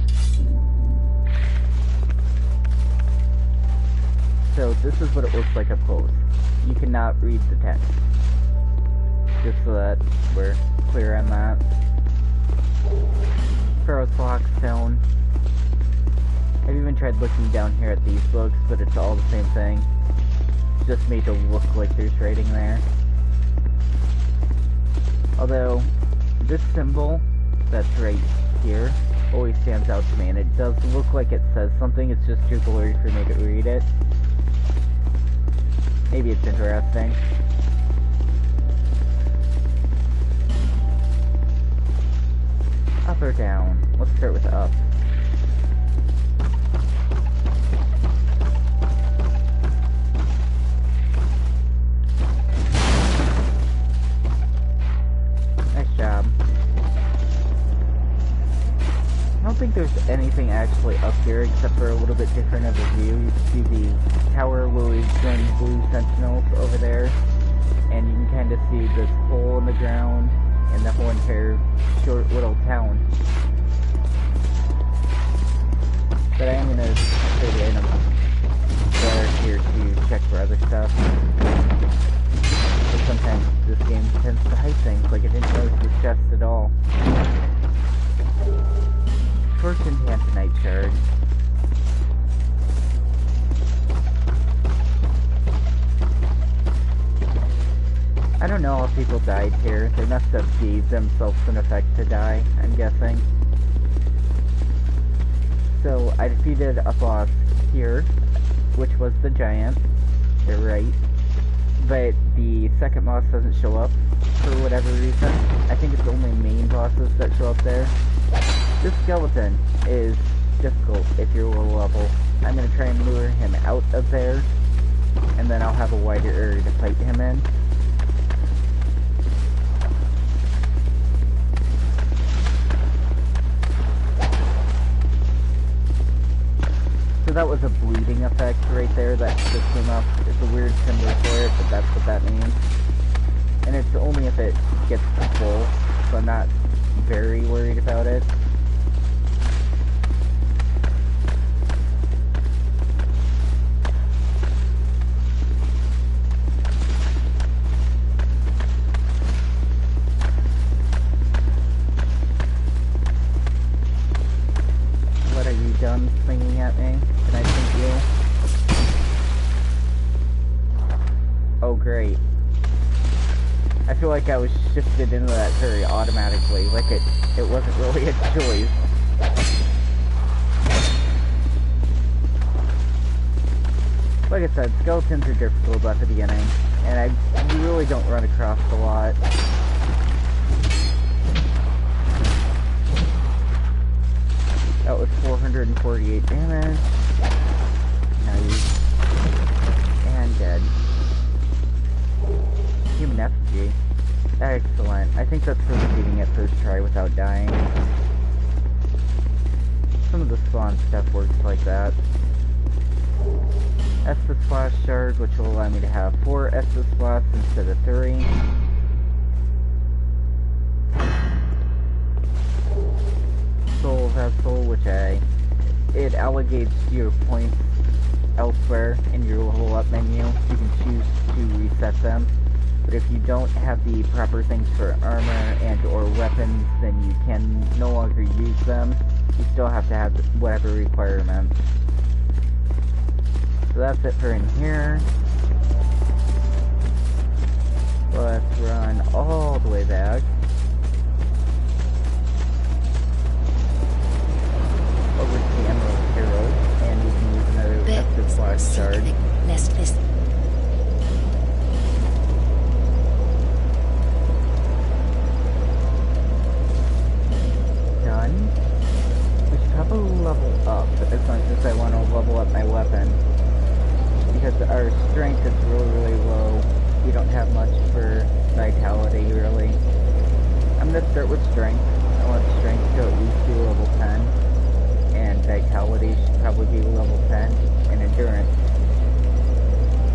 A: So this is what it looks like up close. You cannot read the text. Just so that we're clear on that. Pharaoh's Lock Stone. I've even tried looking down here at these books, but it's all the same thing. It's just made to look like there's writing there. Although, this symbol that's right here always stands out to me, and it does look like it says something. It's just too blurry for me to read it. Maybe it's interesting. Up or down? Let's start with up. Nice job. I don't think there's anything actually up here except for a little bit different of a view. You can see the Tower Lilies and Blue Sentinels over there, and you can kind of see this hole in the ground and the whole entire short little town. But I am going to say the items that are here to check for other stuff. But sometimes this game tends to hide things, like I didn't notice this chest at all. First Tantanite shard. I don't know how people died here. They must have gave themselves an effect to die, I'm guessing. So, I defeated a boss here, which was the giant. They're right. But the second boss doesn't show up for whatever reason. I think it's only main bosses that show up there. This skeleton is difficult if you're low level. I'm going to try and lure him out of there, and then I'll have a wider area to fight him in. So that was a bleeding effect right there that just came up. It's a weird symbol for it, but that's what that means. And it's only if it gets full so I'm not very worried about it. What, are you done swinging at me? Can I swing you? Oh, great. I feel like I was shifted into that very automatically, like it wasn't really a choice. Like I said, skeletons are difficult at the beginning, and you really don't run across a lot. That was 448 damage. Nice. And dead. Human effigy. Excellent. I think that's for beating it first try without dying. Some of the spawn stuff works like that. Estus Splash Shard, which will allow me to have 4 Estus Splash instead of 3. Soul Vessel, which it allocates your points elsewhere in your level up menu. You can choose to reset them. But if you don't have the proper things for armor and or weapons, then you can no longer use them. You still have to have whatever requirements. So that's it for in here. Let's run all the way back. Over to the Emerald Herald, and we can use another Estus Splash Shard. Done. We should probably level up, as much as I want to level up my weapon. Because our strength is really low. We don't have much for vitality, really. I'm going to start with strength. I want strength to at least be level 10. And vitality should probably be level 10. And endurance.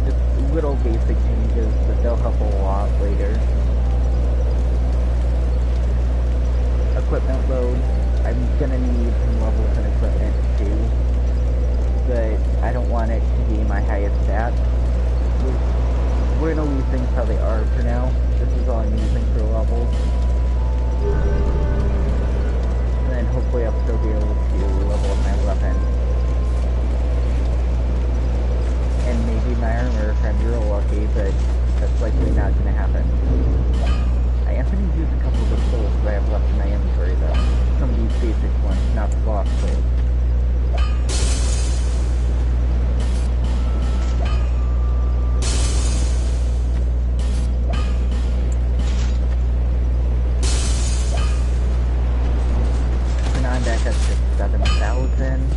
A: Just little basic changes, but they'll help a lot later. Equipment load. I'm gonna need some levels in equipment too, but I don't want it to be my highest stat. We're gonna leave things how they are for now. This is all I'm using for levels. And then hopefully I'll still be able to level up my weapon. And maybe my armor if I'm real lucky, but that's likely not gonna happen. I am going to use a couple of the souls that I have left in my inventory though. Some of these basic ones, not the boss souls. And on deck at 7,000.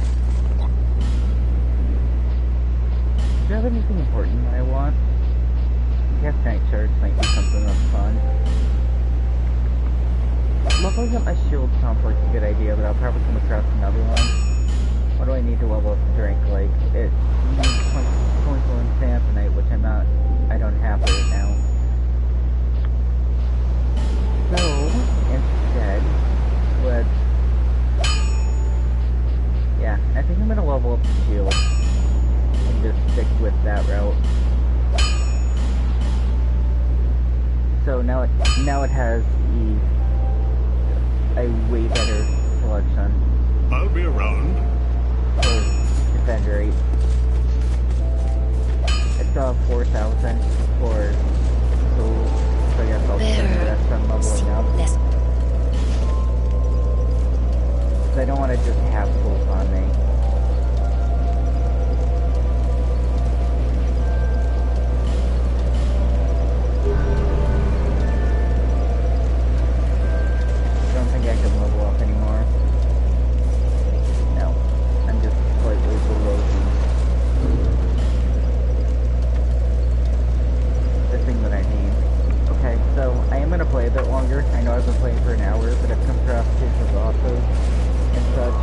A: Do you have anything important that I want? I guess night shards might be something that's fun. Leveling up my shield sounds like a good idea, but I'll probably come across another one. What do I need to level up strength? Like, it needs twinkle and Samsonite, which I don't have right now. So, instead, I think I'm gonna level up the shield. And just stick with that route. So now it has a way better selection.
E: I'll be around.
A: For defend rate. I still have 4,000 for souls, so I guess I'll spend the rest on leveling up. Because I don't want to just have souls on me. I can level up anymore. No. I'm just slightly below the thing that I need. Okay, so I am going to play a bit longer. I know I've been playing for an hour, but I've come across cases of autos and such.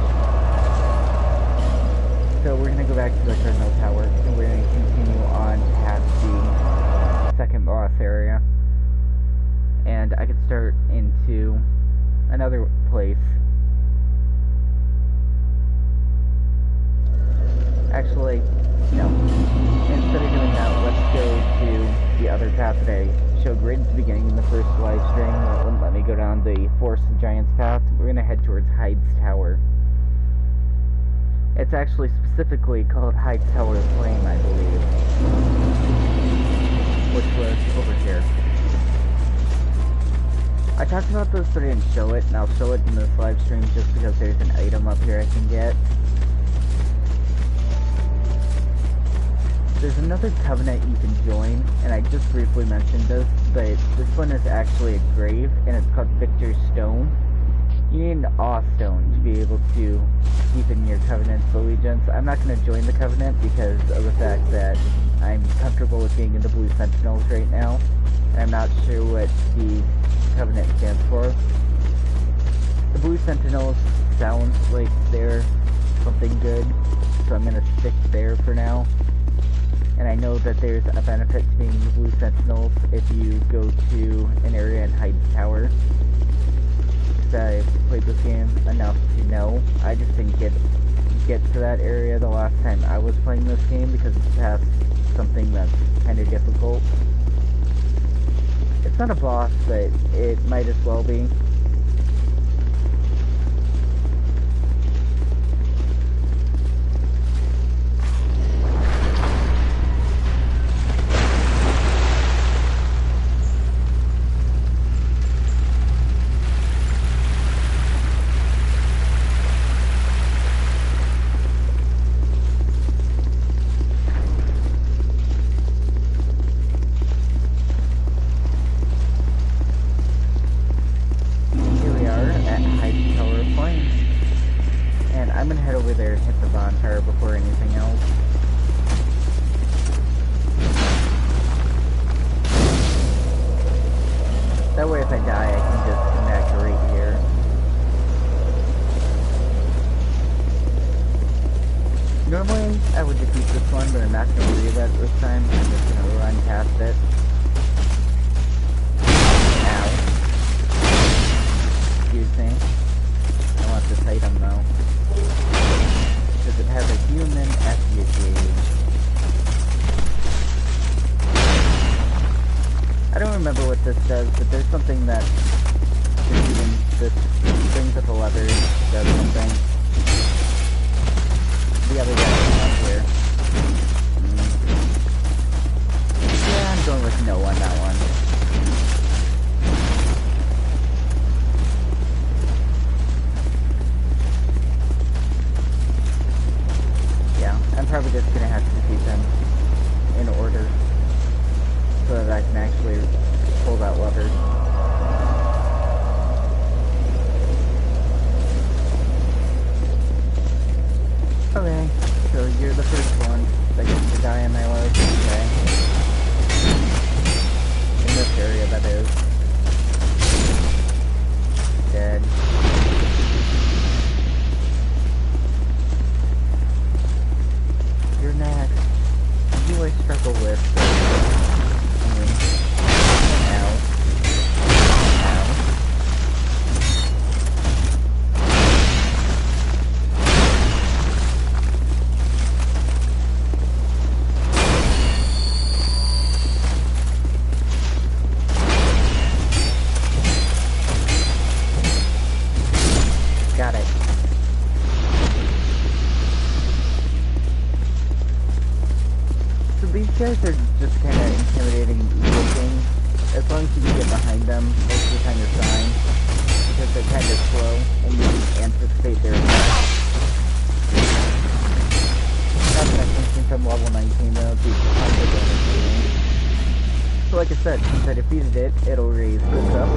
A: actually, no. Instead of doing that, let's go to the other path that I showed right at the beginning in the first live stream that wouldn't let me go down the Forest of Giants path. We're going to head towards Hyde's Tower. It's actually specifically called Hyde's Tower of Flame, I believe. Which was over here. I talked about this, but I didn't show it, and I'll show it in this live stream just because there's an item up here I can get. There's another covenant you can join, and I just briefly mentioned this, but this one is actually a grave, and it's called Victor's Stone. You need an Awe Stone to be able to deepen your Covenant's allegiance. I'm not going to join the Covenant because of the fact that I'm comfortable with being in the Blue Sentinels right now, and I'm not sure what the Covenant stands for. The Blue Sentinels sounds like they're something good, so I'm going to stick there for now. And I know that there's a benefit to being in the Blue Sentinels if you go to an area in Hyde's Tower. I've played this game enough to know. I just didn't get to that area the last time I was playing this game because it's past something that's kind of difficult. It's not a boss, but it might as well be. That way if I die, I can just come back right here. Normally, I would defeat this one, but I'm not going to do that this time. I'm just going to run past it. Ow. Excuse me. I want this item, though. Because it has a human effigy. I don't remember what this does, but there's something that this brings up a lever, does something. The other guy up here. Yeah, I'm going with no on that one. Yeah, I'm probably just gonna have to defeat them in order, so that I can actually pull that lever. Okay, so you're the first one that gets to die in my life. Okay. In this area, that is. Dead. You're next. You I struggle with. Got it. So these guys are just kind of intimidating looking. As long as you can get behind them, most of the time you're fine. Because they're kind of slow, and you can anticipate their attacks. Not to mention, since I'm level 19 though, it's kind of damage. So like I said, since I defeated it, it'll raise this up.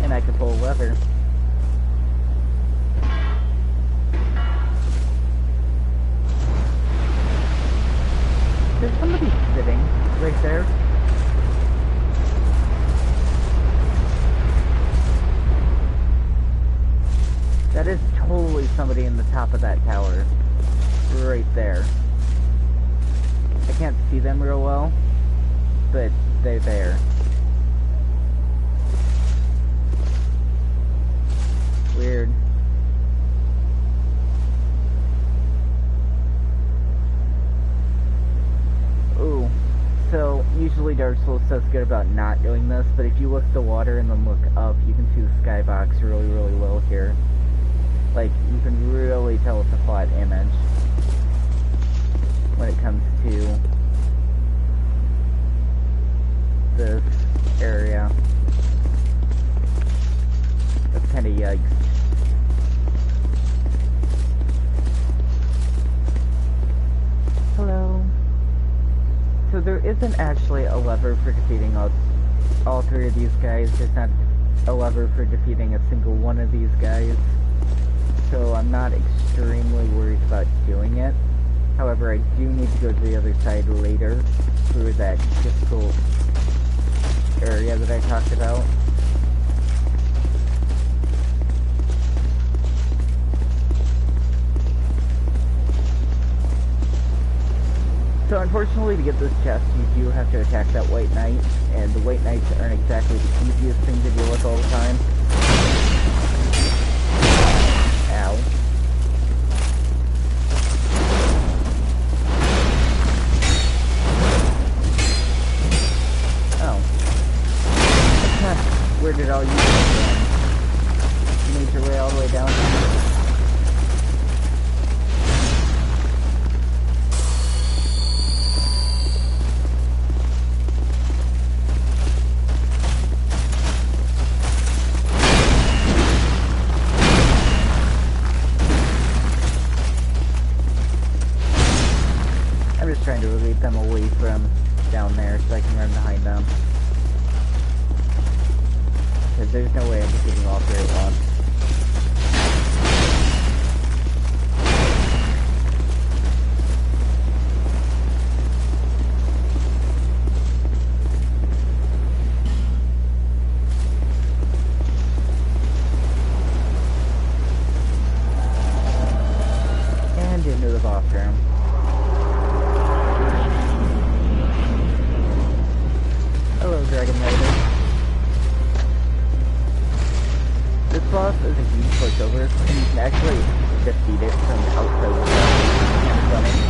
A: And I can pull a lever. There's somebody sitting right there. That is totally somebody in the top of that tower. Right there. I can't see them real well, but they're there. Weird. usually Dark Souls does good about not doing this, but if you look at the water and then look up, you can see the skybox really, really well here. Like, you can really tell it's a flat image when it comes to this area. That's kind of yikes. Hello. So there isn't actually a lever for defeating all three of these guys. There's not a lever for defeating a single one of these guys. So I'm not extremely worried about doing it. However, I do need to go to the other side later through that difficult area that I talked about. So unfortunately, to get this chest, you do have to attack that White Knight, and the White Knights aren't exactly the easiest thing to deal with all the time. Ow. Oh. Where did all you go? You need to lay all the way down here. Trying to relieve them away from down there so I can run behind them. Because there's no way I'm defeating all three at once. And into the boss room. Hello, Dragon Rider. This boss is a huge pushover, and you can actually defeat it from outside the running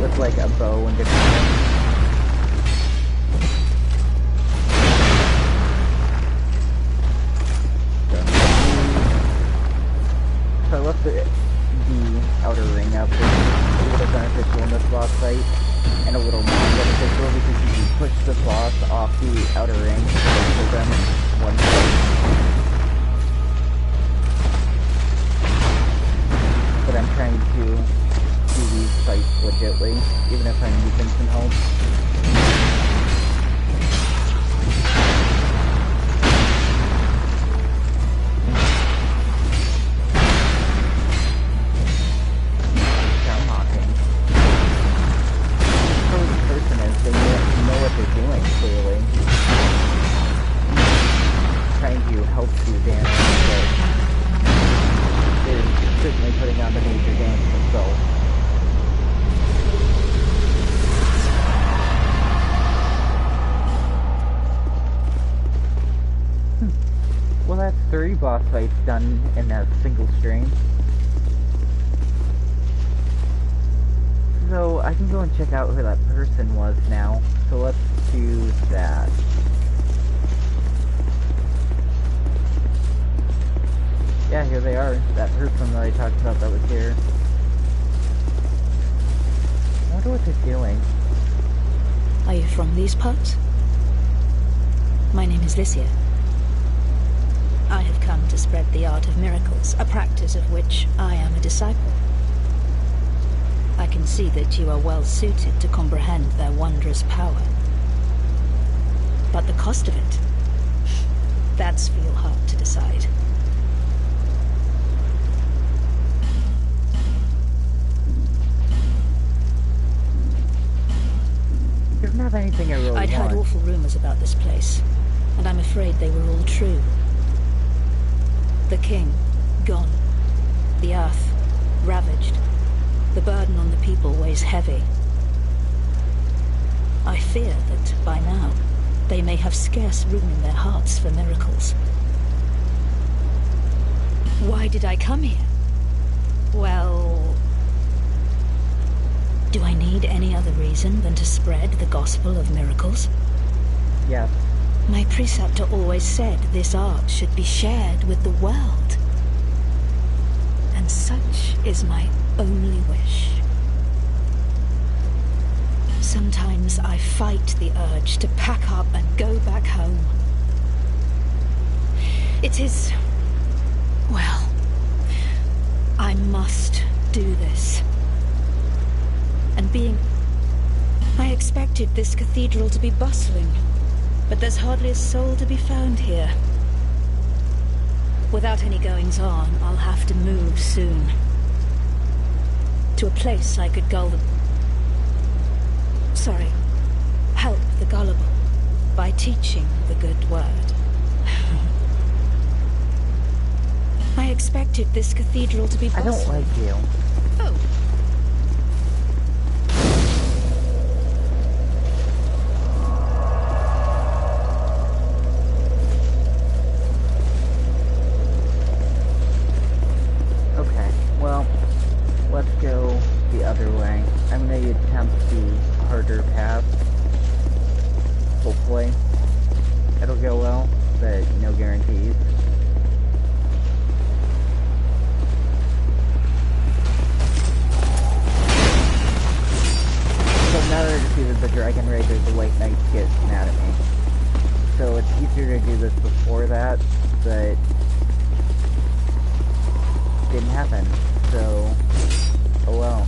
A: with like a bow and different things. So I left the outer ring up, which is a little beneficial in this boss fight, and a little non-beneficial because you can push the boss off the outer ring and pull them in one place. But I'm trying to do these fights legitly, even if I'm using some help. Well, that's 3 boss fights done in a single stream. So, I can go and check out who that person was now. So let's do that. Yeah, here they are. That person that I talked about that was here. I wonder what they're doing.
F: Are you from these parts? My name is Lycia. I have come to spread the art of miracles, a practice of which I am a disciple. I can see that you are well suited to comprehend their wondrous power. But the cost of it, that's for your heart to decide.
A: You don't have anything I really
F: I'd heard awful rumors about this place, and I'm afraid they were all true. The king, gone. The earth, ravaged. The burden on the people weighs heavy. I fear that, by now, they may have scarce room in their hearts for miracles. Why did I come here? Well, Do I need any other reason than to spread the gospel of miracles?
A: Yes.
F: My preceptor always said this art should be shared with the world. And such is my only wish. Sometimes I fight the urge to pack up and go back home. It is... well, I must do this. And being... I expected this cathedral to be bustling, but there's hardly a soul to be found here. Without any goings-on, I'll have to move soon. To a place I could gull the... sorry, help the gullible by teaching the good word. I expected this cathedral to be bustling.
A: I don't like you.
F: Oh.
A: Okay, well, let's go the other way. I'm gonna attempt the harder path. Hopefully. It'll go well, but no guarantees. So now that I defeated the Dragon Raiders, the White Knights get mad at me. So it's easier to do this before that, but didn't happen, so oh well.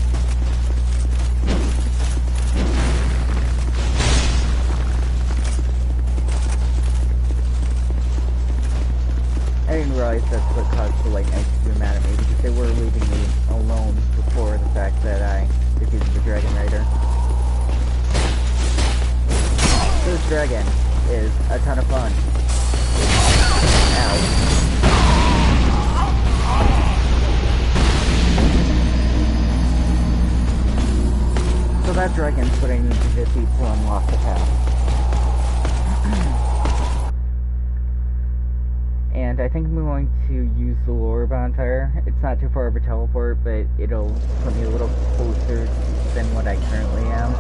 A: I didn't realize that's what caused the White Knights to be mad at me, because they were leaving me alone before the fact that I defeated the Dragon Raider. This dragon is a ton of fun. Ow. So that dragon's what I need to defeat to unlock the path. And I think I'm going to use the lore bonfire. It's not too far of a teleport, but it'll put me a little closer than what I currently am.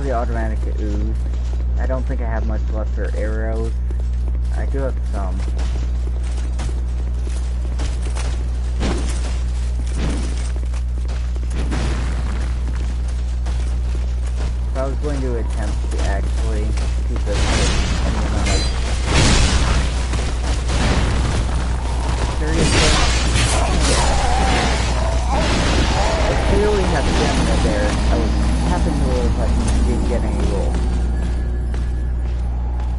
A: The automatic ooze. I don't think I have much left for arrows. I do have some. So I was going to attempt to actually keep this with any amount of... Seriously? I clearly have stamina there. I was tapping the roll button and didn't get any roll.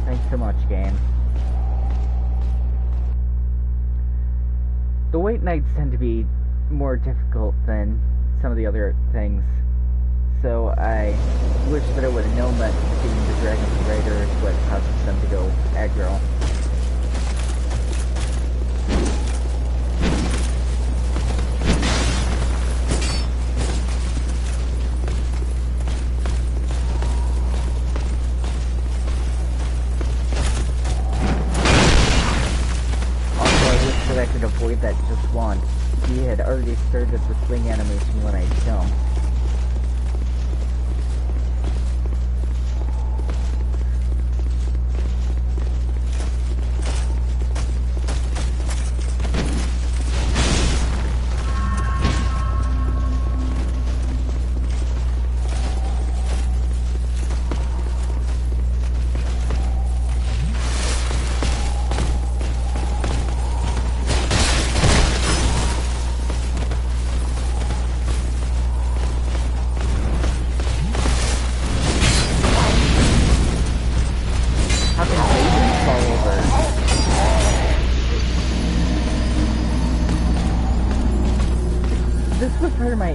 A: Thanks so much, game. The White Knights tend to be more difficult than some of the other things, so I wish that I would have known that defeating the Dragon Raider is what causes them to go aggro. I could avoid that just once. He had already started the swing animation when I jumped.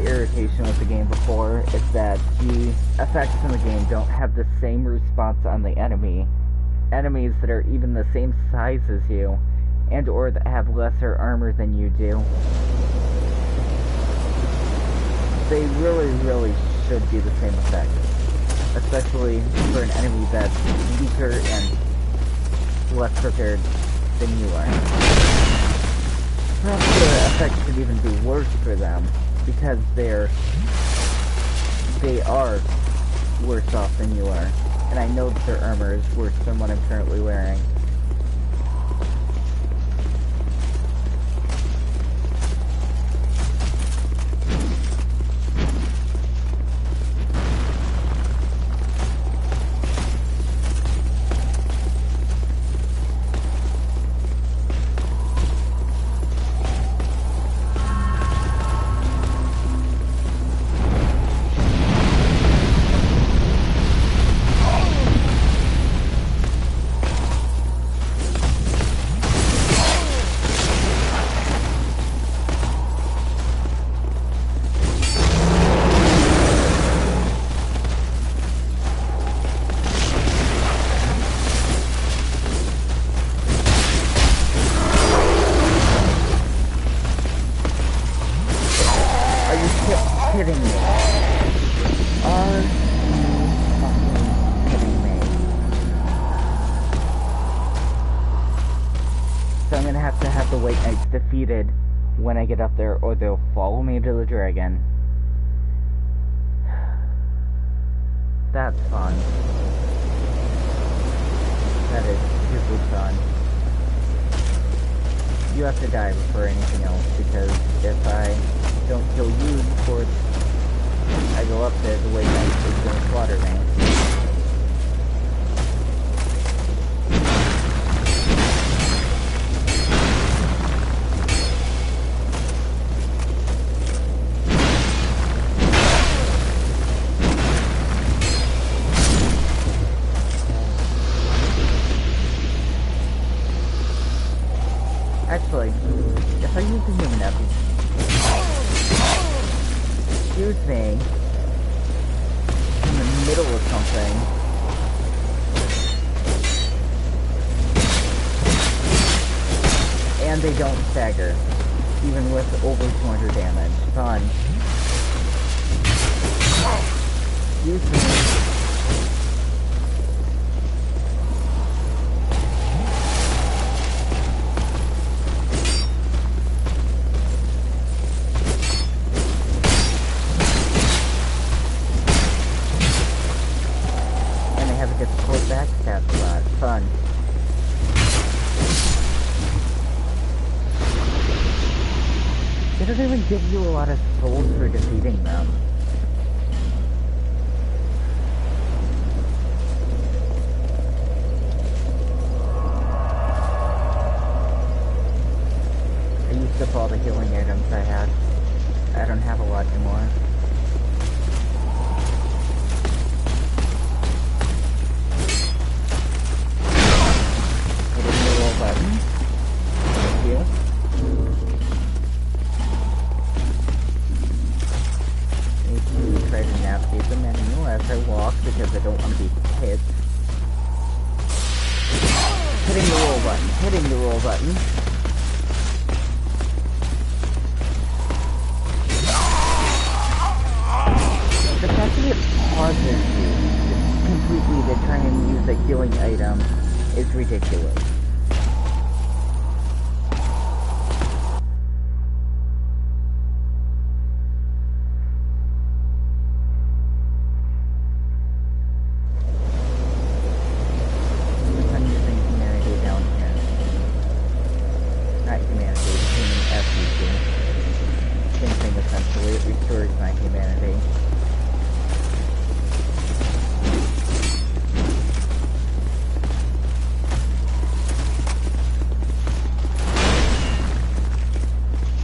A: irritation with the game before is that the effects in the game don't have the same response on the enemy. Enemies that are even the same size as you, and or that have lesser armor than you do. They really should be the same effect. Especially for an enemy that's weaker and less prepared than you are. Perhaps the effect should even be worse for them, because they are worse off than you are. And I know that their armor is worse than what I'm currently wearing. Kidding me? Are you fucking kidding me? So I'm gonna have the White Knights defeated when I get up there, or they'll follow me to the dragon. That's fun. That is super fun. You have to die before anything else, because if I don't kill you before I go up there, the White Knight is going to slaughter me. Actually, if I use the human epi, excuse me, in the middle of something, and they don't stagger, even with over 200 damage. Fun. Excuse me. Difficult backstab spot. Fun. They don't even give you a lot of souls for defeating them. I used up all the healing items I had. I don't have a lot anymore. Button. Thank you. Need to try to navigate the menu as I walk because I don't want to be hit. Hitting the roll button. Hitting the roll button. The fact that it pauses you completely to try and use a healing item is ridiculous.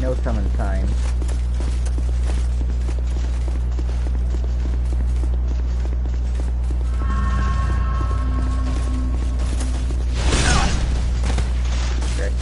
A: No summon time. Great.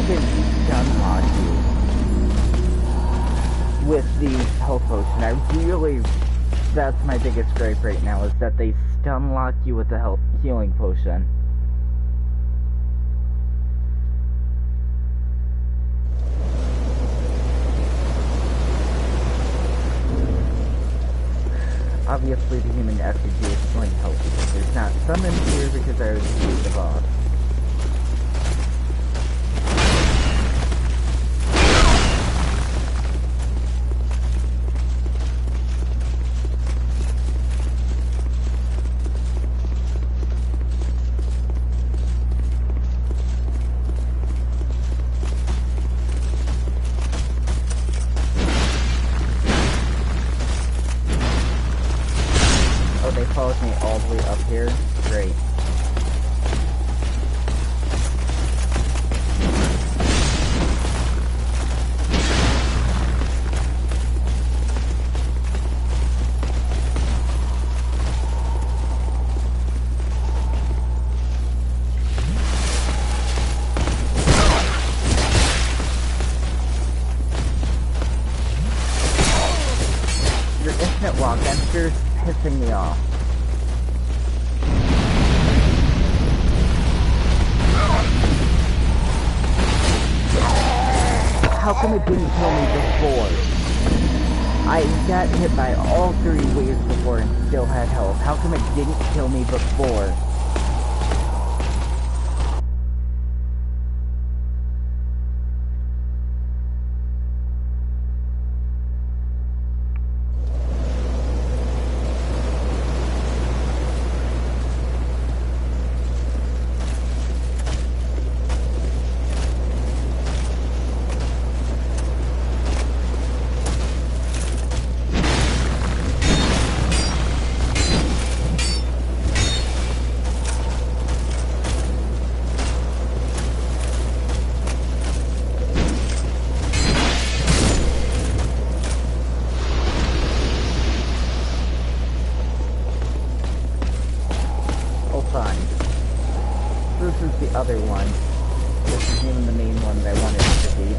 A: can stun-lock you with the health potion. That's my biggest gripe right now, is that they stun-lock you with the healing potion. Obviously, the human effigy is going to help because there's not summons here because I already beat the boss. They followed me all the way up here. Great. Your infinite walk extra's pissing me off. How come it didn't kill me before? I got hit by all 3 waves before and still had health. How come it didn't kill me before? This is the other one. This is even the main one that I wanted to defeat.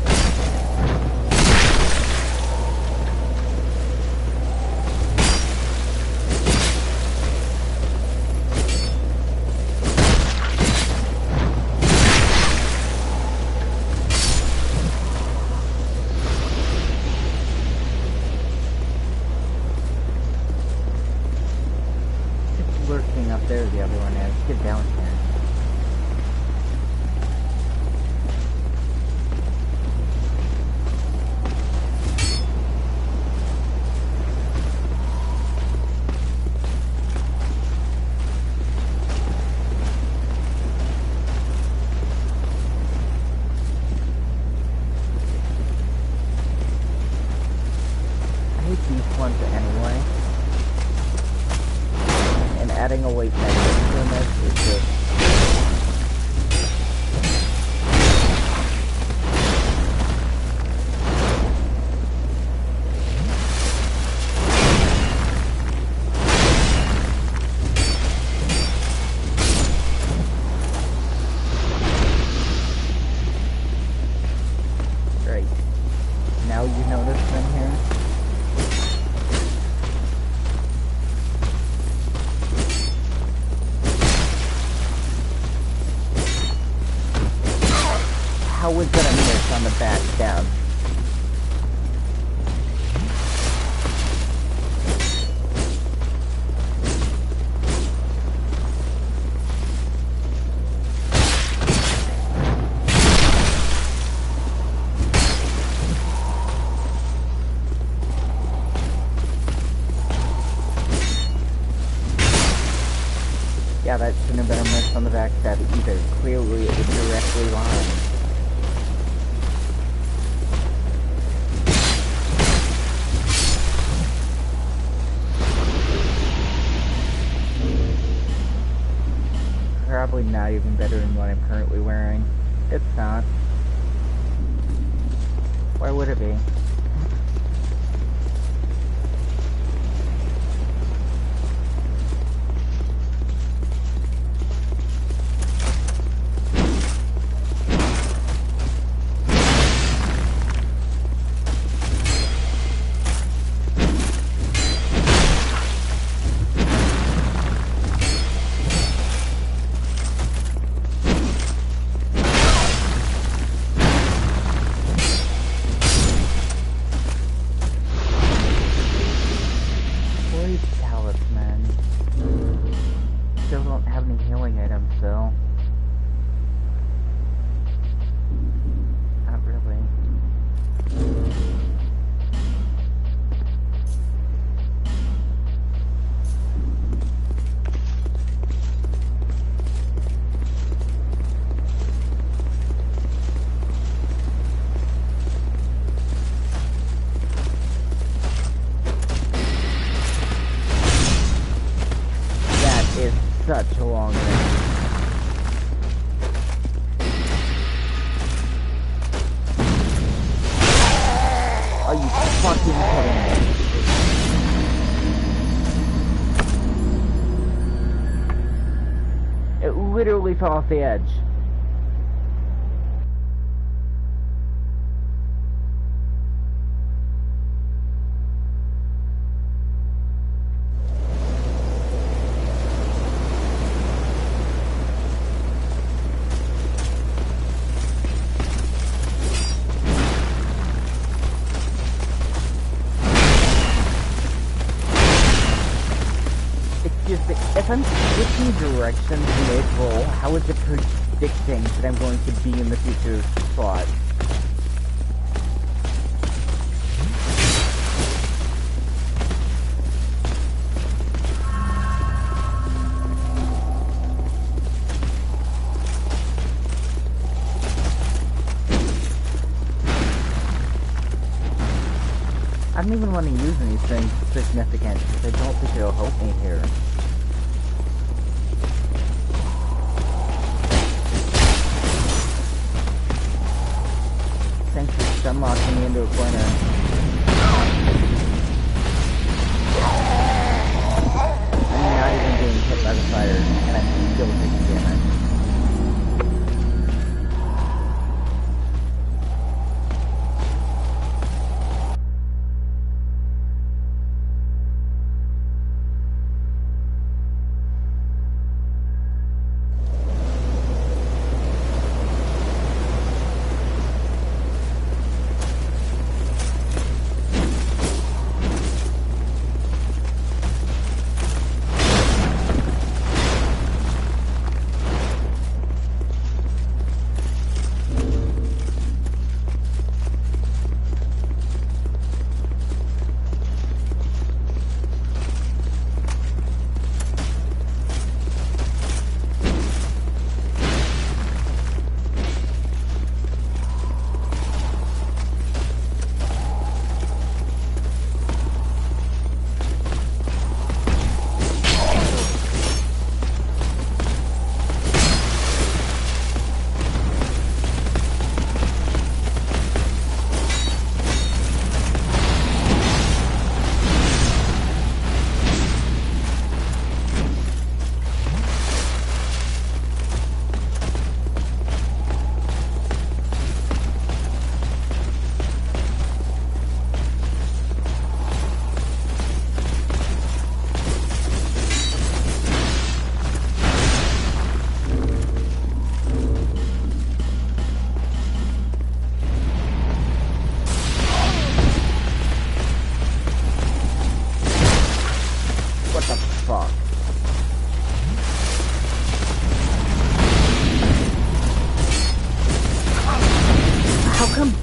A: It's lurking up there, the other one is. Get down here. These ones anyway, and adding a weight mechanism to this is just great. Now you notice them here. How was that a miss on the back stab? Yeah, that shouldn't have been a miss on the back stab either. Clearly it was directly lined. Probably not even better than what I'm currently wearing. It's not. Why would it be? off the edge. If I'm switching directions mid-roll, how is it predicting that I'm going to be in the future spot? I don't even want to use anything significant because I don't think it'll help me here. Thanks for stun locking me into a corner. I'm not even being hit by the fire, and I'm still taking damage.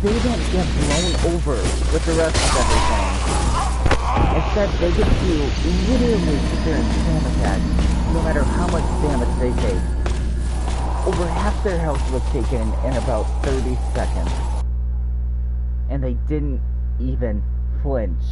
A: They don't get blown over with the rest of everything. Instead, they get to literally sit there and spam attack, no matter how much damage they take. Over half their health was taken in about 30 seconds. And they didn't even flinch.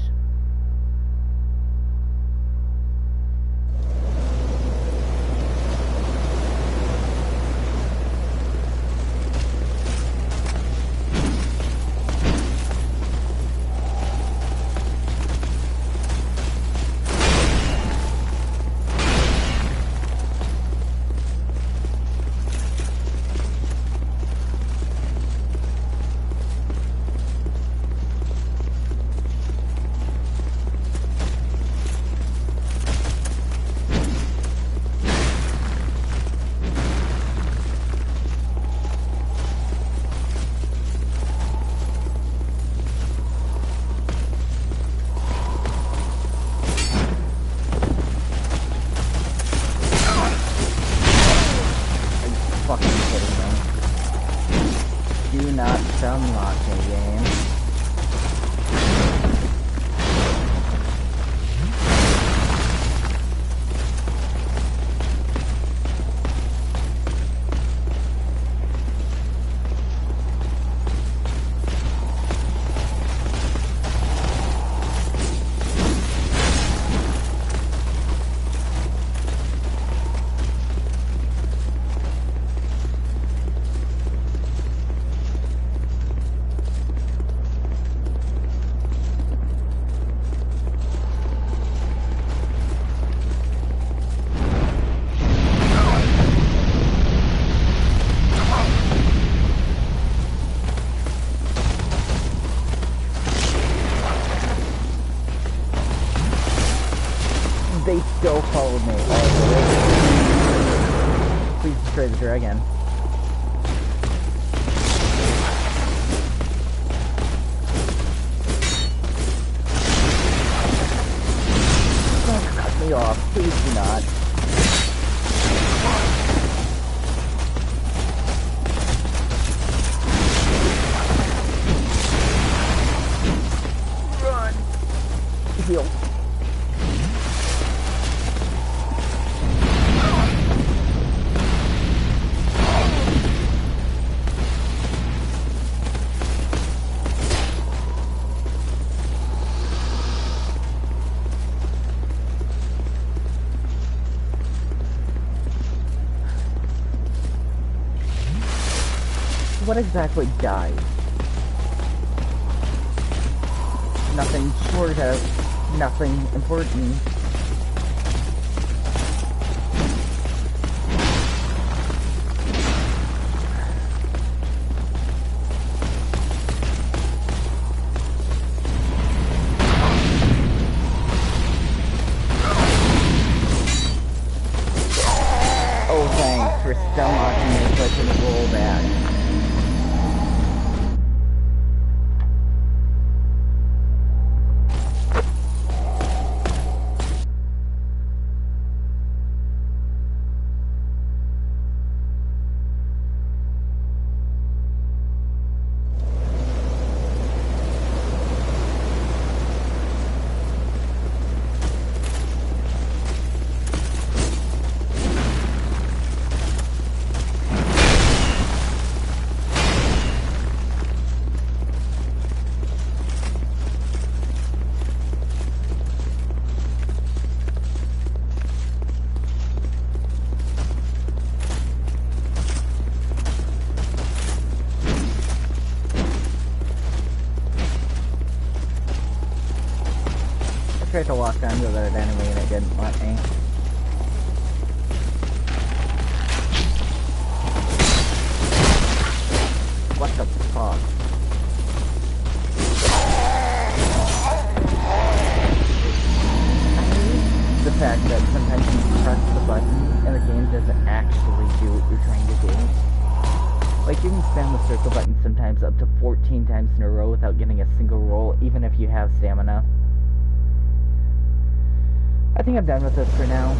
A: Do not unlock a game. destroy the dragon. Don't cut me off, please do not. Run! Heal. What exactly died? Nothing short of nothing important. Oh, thanks for stun locking me so I can roll back. I tried to walk onto that enemy and it didn't let me. What the fuck? The fact that sometimes you press the button and the game doesn't actually do what you're trying to do. Like, you can spam the circle button sometimes up to 14 times in a row without getting a single roll, even if you have stamina. I think I'm done with this for now.